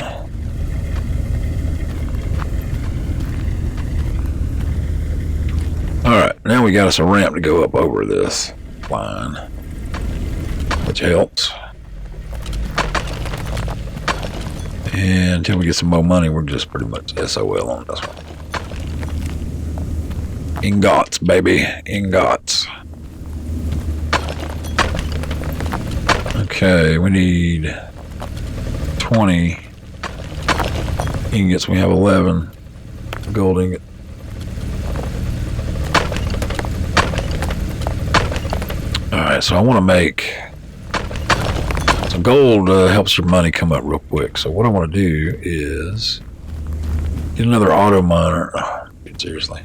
A: Alright, now we got us a ramp to go up over this line. which helps. And until we get some more money, we're just pretty much SOL on this one. Ingots, baby. Ingots. Okay, we need 20 ingots. We have 11 gold ingots. Alright, so I want to make some gold. Helps your money come up real quick. So what I want to do is get another Autominer. Seriously.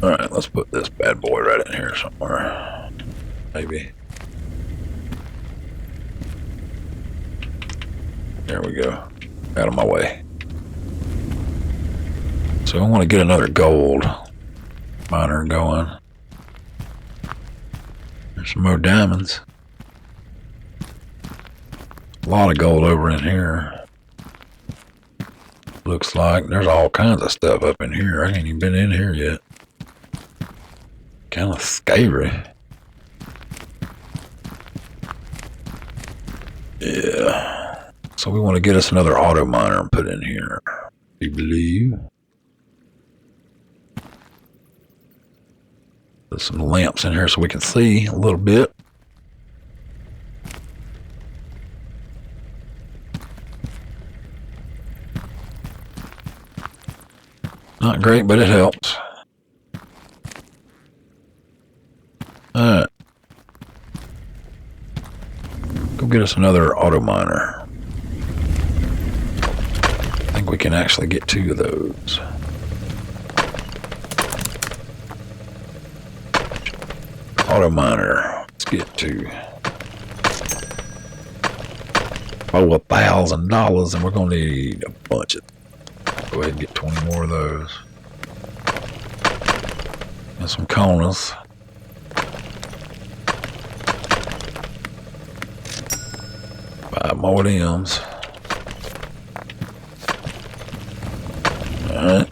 A: Alright, let's put this bad boy right in here somewhere. Maybe. There we go. Out of my way. So I want to get another gold miner going. There's some more diamonds. A lot of gold over in here. Looks like there's all kinds of stuff up in here. I ain't even been in here yet. Kind of scary. Yeah. So we want to get us another Autominer and put in here. We believe. There's some lamps in here so we can see a little bit. Not great, but it helps. Alright. Go get us another Autominer. I think we can actually get 2 of those. Autominer. Let's get 2. Oh, $1,000, and we're gonna need a bunch of. Go ahead and get 20 more of those. And some corners. Buy more of them's. Alright.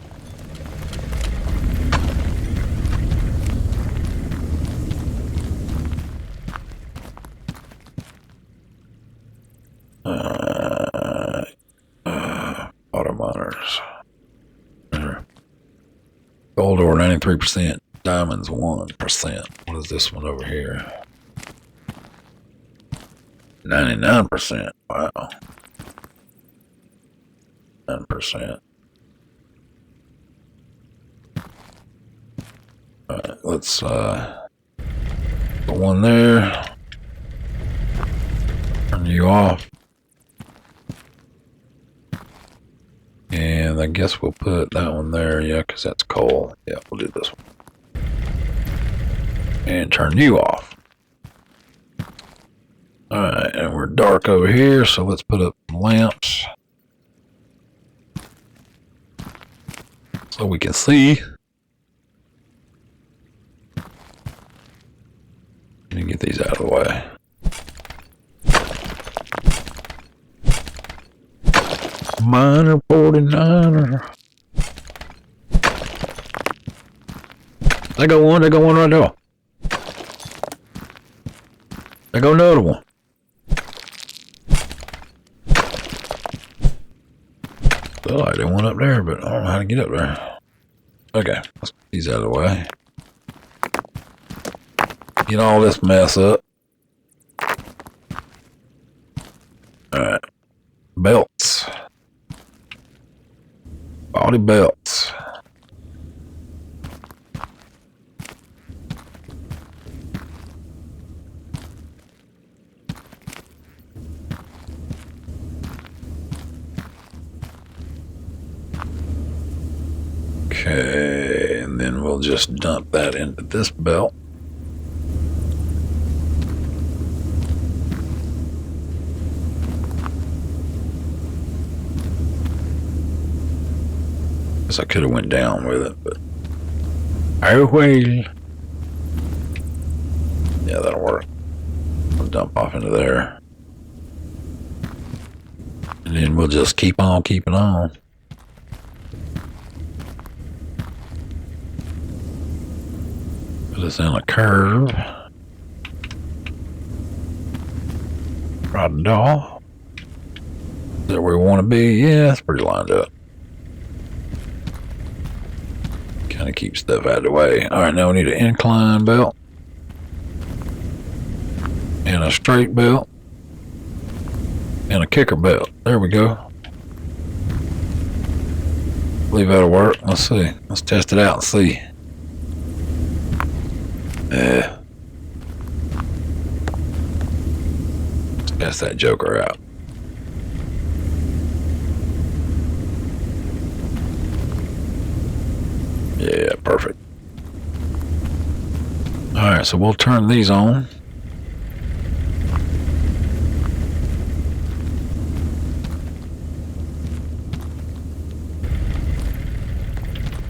A: Autominers. Gold ore 93%. Diamonds 1%. What is this one over here? 99%. Wow. 9%. Alright, let's put one there. Turn you off. And I guess we'll put that one there, yeah, because that's coal. Yeah, we'll do this one. And turn you off. Alright, and we're dark over here, so let's put up some lamps. So we can see. Let me get these out of the way. Miner 49er. There go one right there. There go another one. Feel like they went up there, but I don't know how to get up there. Okay, let's get these out of the way. Get all this mess up. Alright. Belts. Body belts. Okay, and then we'll just dump that into this belt. Guess I could have went down with it, but oh well. Yeah, that'll work. I'll dump off into there. And then we'll just keep on keeping on. Put this in a curve. Rotten doll. Is that where we want to be? Yeah, it's pretty lined up. Kind of keep stuff out of the way. All right, now we need an incline belt. And a straight belt. And a kicker belt. There we go. I believe that'll work. Let's see. Let's test it out and see. Yeah. Let's test that joker out. Yeah, perfect. Alright, so we'll turn these on.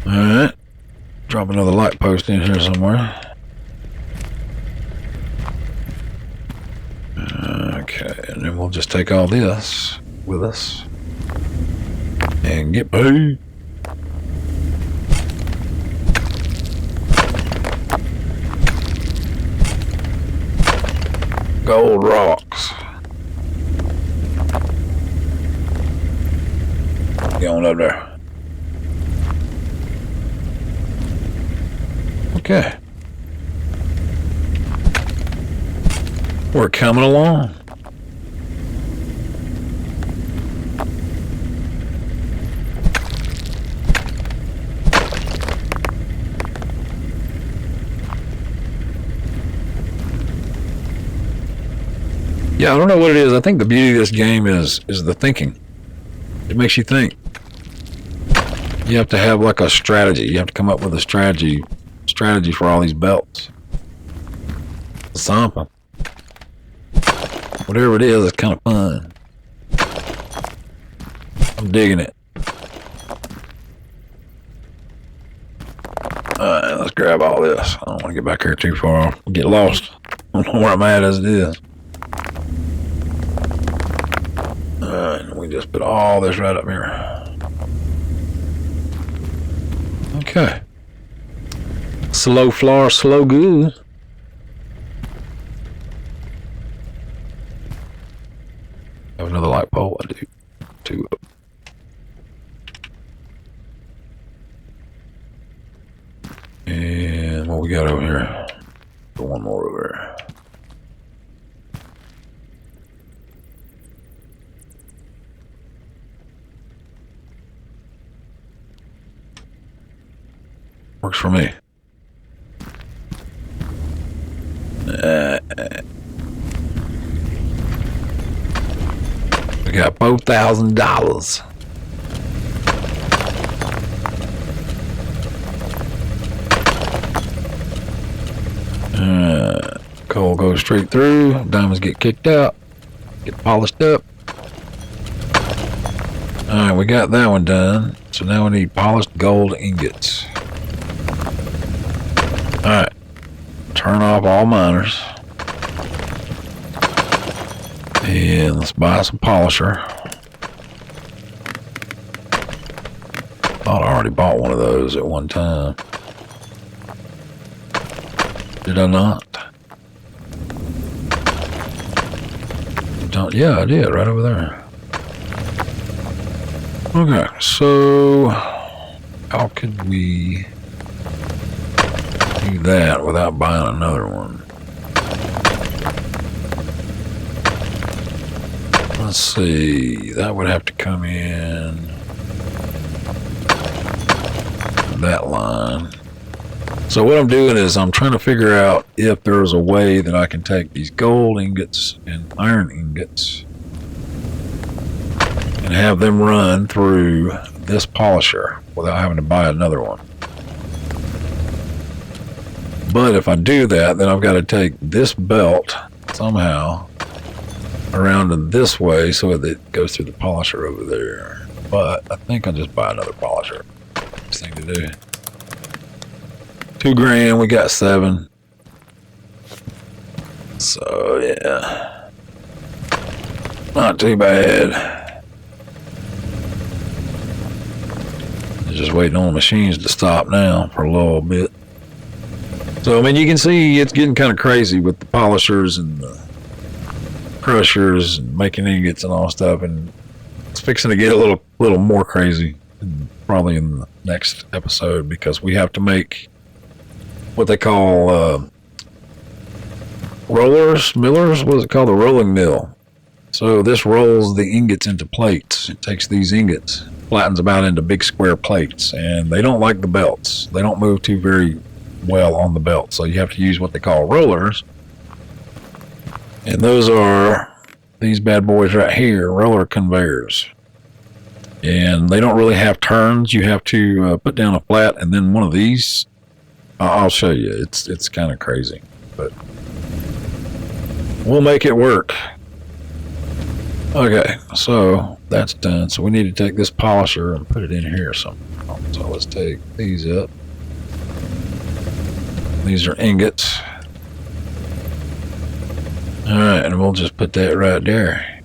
A: Alright. Drop another light post in here somewhere. Okay, and then we'll just take all this with us and get paid. Gold rocks. Get on up there. Okay. We're coming along. Yeah, I don't know what it is. I think the beauty of this game is the thinking. It makes you think. You have to have like a strategy. You have to come up with a strategy for all these belts. Something. Whatever it is, it's kind of fun. I'm digging it. Alright, let's grab all this. I don't want to get back here too far. I'll get lost. I don't know where I'm at as it is. Alright, we just put all this right up here. Okay. Slow floor, slow good. Have another light pole? I do. Two up. And what we got over here? One more over there. Works for me. We got $4,000. Coal goes straight through. Diamonds get kicked out. Get polished up. Alright, we got that one done. So now we need polished gold ingots. Alright. Turn off all miners. And let's buy some polisher. Thought I already bought one of those at one time. Did I not? Yeah, I did, right over there. Okay, so how could we do that without buying another one? Let's see, that would have to come in that line. So what I'm doing is I'm trying to figure out if there's a way that I can take these gold ingots and iron ingots and have them run through this polisher without having to buy another one. But if I do that, then I've got to take this belt somehow around in this way so that it goes through the polisher over there. But I think I'll just buy another polisher. Best thing to do. $2,000, we got 7. So yeah, not too bad. Just waiting on the machines to stop now for a little bit. So I mean, you can see it's getting kind of crazy with the polishers and crushers and making ingots and all stuff, and it's fixing to get a little more crazy, probably in the next episode, because we have to make what they call millers. What is it called? The rolling mill. So this rolls the ingots into plates. It takes these ingots, flattens them out into big square plates, and they don't like the belts. They don't move too very well on the belt, so you have to use what they call rollers, and those are these bad boys right here, roller conveyors. And they don't really have turns. You have to put down a flat, and then one of these, I'll show you. It's kind of crazy, but we'll make it work. Okay, so that's done. So we need to take this polisher and put it in here somewhere. So let's take these up. These are ingots. All right, and we'll just put that right there.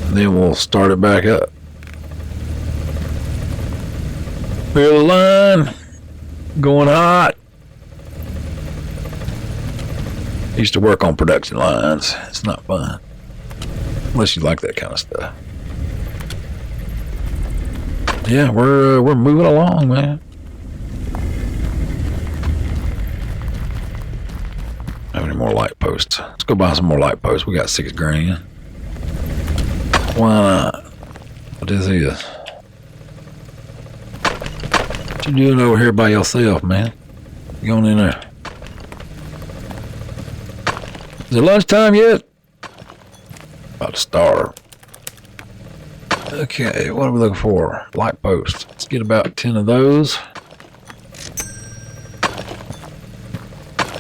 A: And then we'll start it back up. Feel the line going hot. I used to work on production lines. It's not fun. Unless you like that kind of stuff. Yeah, we're moving along, man. How many more light posts? Let's go buy some more light posts. We got $6 grand. Why not? What is this? What you doing over here by yourself, man? You going in there? Is it lunchtime yet? About to starve. Okay, what are we looking for? Light posts. Let's get about 10 of those.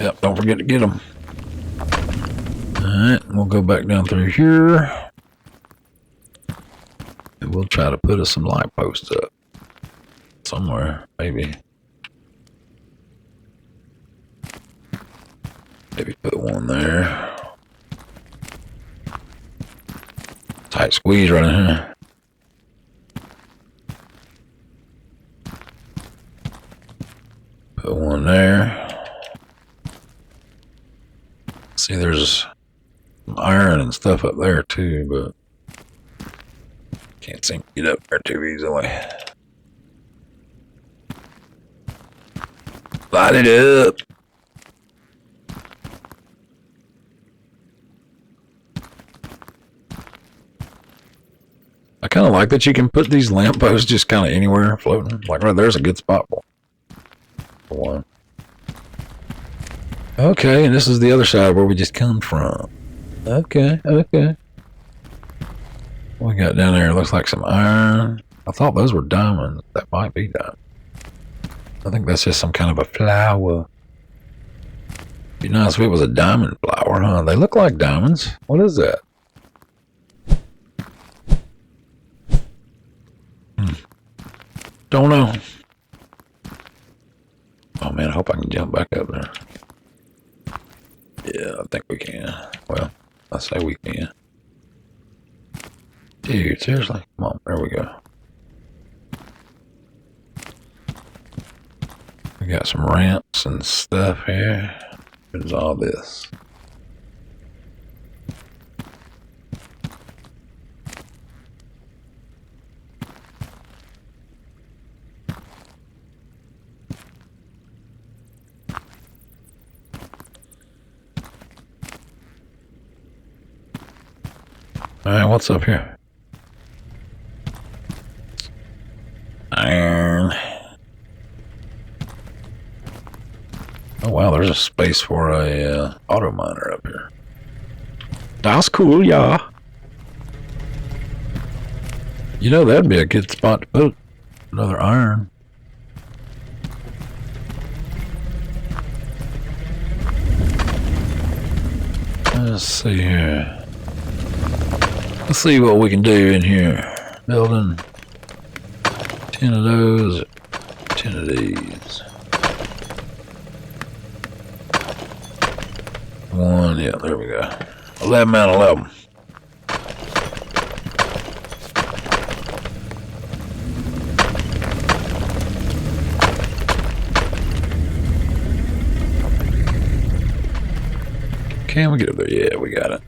A: Yep, don't forget to get them. Alright, we'll go back down through here. And we'll try to put us some light posts up. Somewhere, maybe. Maybe put one there. Tight squeeze right in here. Put one there. See, there's some iron and stuff up there too, but can't seem to get up there too easily. Light it up. I kind of like that you can put these lampposts just kind of anywhere floating. Like right there's a good spot for one. Okay, and this is the other side where we just come from. Okay. What we got down there? Looks like some iron. I thought those were diamonds. That might be diamond. I think that's just some kind of a flower. Be nice if it was a diamond flower, huh? They look like diamonds. What is that? Don't know. Oh man, I hope I can jump back up there. Yeah, I think we can. Well, I say we can. Dude, seriously? Come on, there we go. We got some ramps and stuff here. There's all this. Alright, what's up here? Iron. Oh wow, there's a space for a Autominer up here. That's cool, yeah. You know, that'd be a good spot to put another iron. Let's see here. Let's see what we can do in here. Building 10 of those, 10 of these. One, yeah, there we go. 11 out of 11. Can we get up there? Yeah, we got it.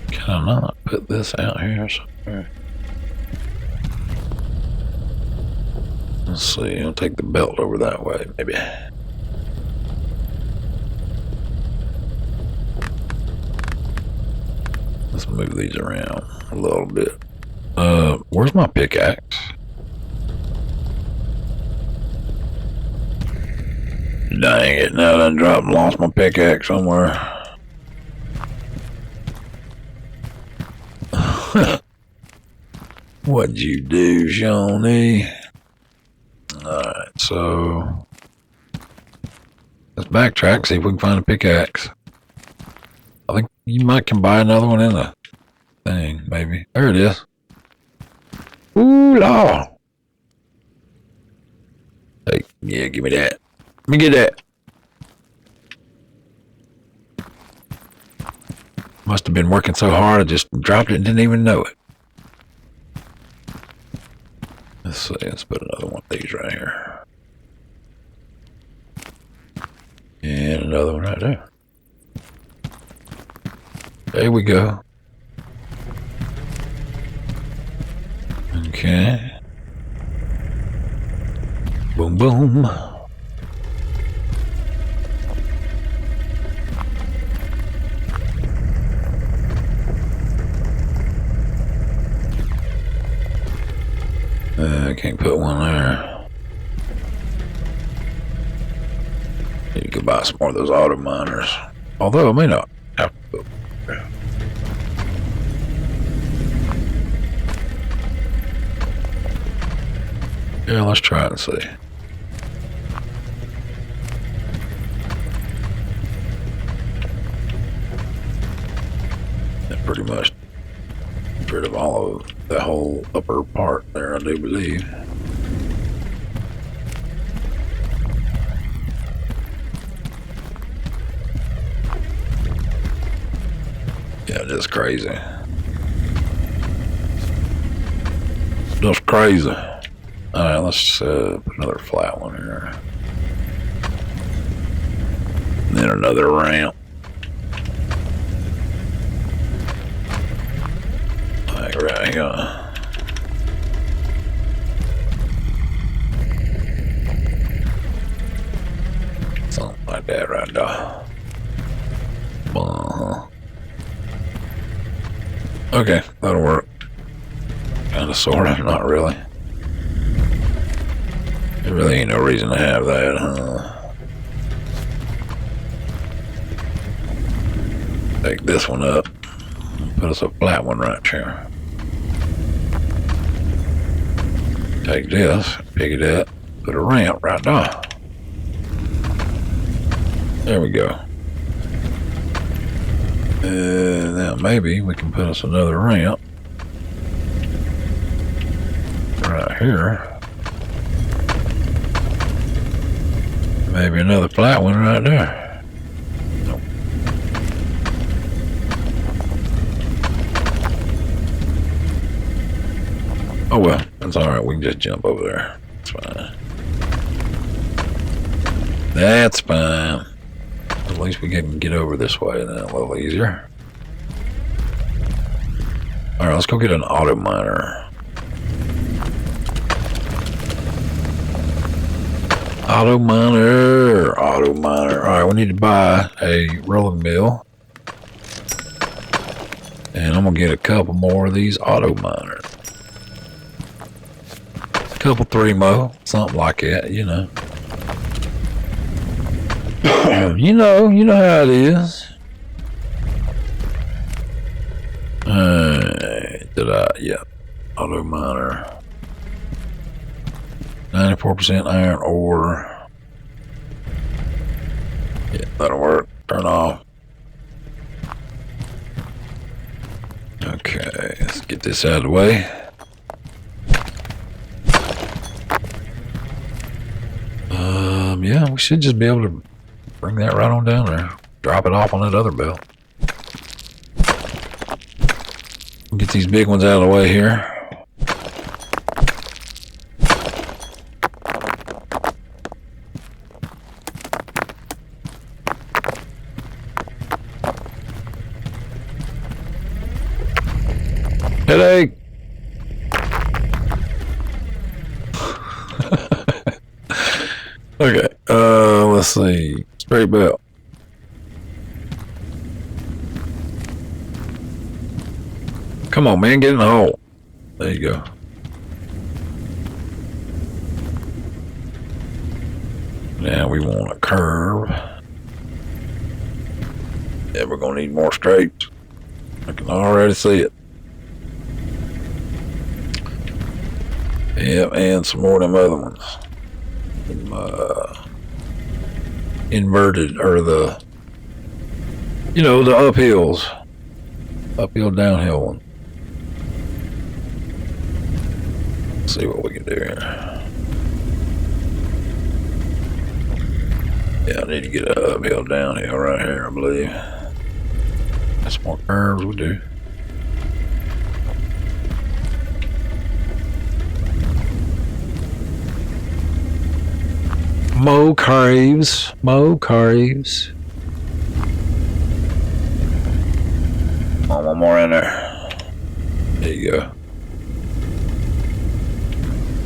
A: Can I not put this out here somewhere? Let's see, I'll take the belt over that way, maybe. Let's move these around a little bit. Where's my pickaxe? Dang it, now I done dropped and lost my pickaxe somewhere. What'd you do, Shawnee? Alright, so let's backtrack, see if we can find a pickaxe. I think you might can buy another one in the thing, maybe. There it is. Ooh, law. Hey, yeah, give me that. Let me get that. Must have been working so hard, I just dropped it and didn't even know it. Let's see, let's put another one of these right here. And another one right there. There we go. Okay. Boom, boom. I can't put one there. You could buy some more of those Autominers. Although I may not have to put one there. Yeah, let's try it and see. That pretty much gets rid of all of the whole upper part there, I do believe. Yeah, just crazy. Just crazy. Alright, let's put another flat one here. And then another ramp. Like right here. Something like that right there. Okay, that'll work. Kinda, sorta, not really. There really ain't no reason to have that, huh? Take this one up. Put us a flat one right here. Take this, pick it up, put a ramp right there. There we go. Now maybe we can put us another ramp right here. Maybe another flat one right there. Nope. Oh well, that's alright, we can just jump over there. That's fine. That's fine. At least we can get over this way then a little easier. Alright, let's go get an Autominer. Autominer. Alright, we need to buy a rolling mill. And I'm gonna get a couple more of these Autominers. A couple, 3 more, something like that, you know. You know how it is. Yeah, Autominer. 94% iron ore. Yeah, that'll work. Turn off. Okay, let's get this out of the way. Yeah, we should just be able to bring that right on down there. Drop it off on that other belt. Get these big ones out of the way here. Okay, let's see. Straight belt. Come on, man, get in the hole. There you go. Now we want a curve. Yeah, we're gonna need more straights. I can already see it. Yep, and some more of them other ones. Some, inverted, or the, you know, the uphills. Uphill, downhill one. Let's see what we can do here. Yeah, I need to get an uphill, downhill right here, I believe. That's more curves we do. Mo curves. Oh, one more in there. There you go.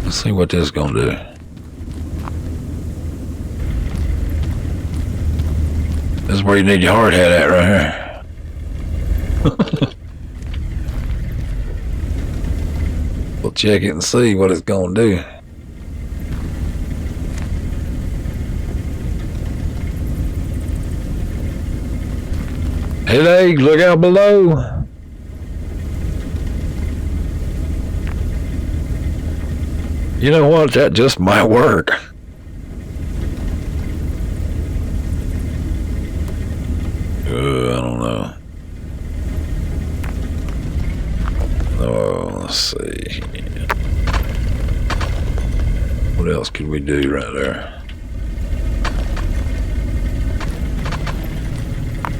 A: Let's see what this is gonna do. This is where you need your hard hat at right here. We'll check it and see what it's gonna do. Hey, look out below. You know what? That just might work. I don't know. Oh, let's see. What else could we do right there?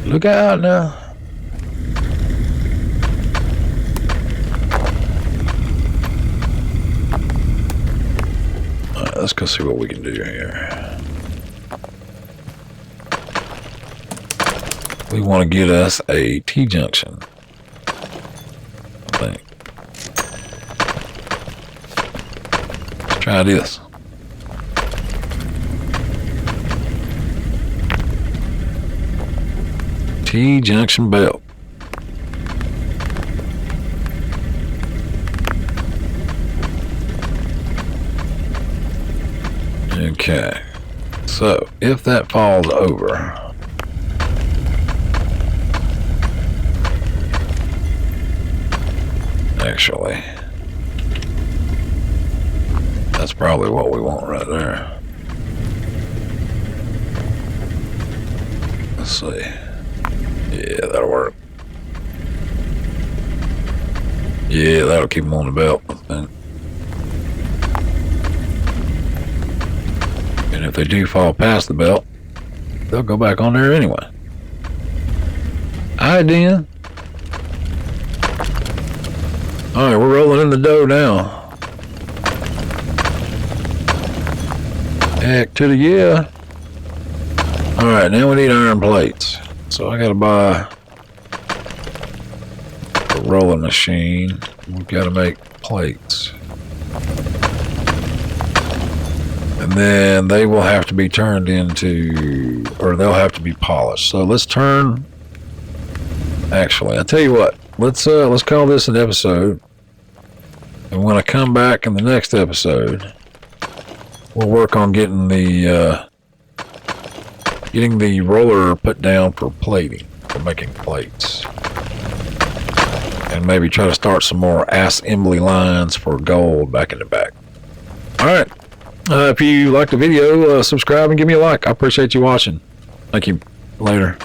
A: Look out now. All right, let's go see what we can do here. We want to get us a T-junction, I think. Let's try this. T-junction belt. Okay. So, if that falls over, actually, that's probably what we want right there. Let's see. Yeah, that'll work. Yeah, that'll keep them on the belt, I think. And if they do fall past the belt, they'll go back on there anyway. Alright then. Alright, we're rolling in the dough now. Heck to the yeah. Alright, now we need iron plates. So I gotta buy a rolling machine. We've gotta make plates. And then they will have to be turned into, or they'll have to be polished. So let's turn, actually, I tell you what, let's call this an episode. And when I come back in the next episode, we'll work on getting the roller put down for plating, for making plates. And maybe try to start some more assembly lines for gold back in the back. Alright. If you liked the video, subscribe and give me a like. I appreciate you watching. Thank you. Later.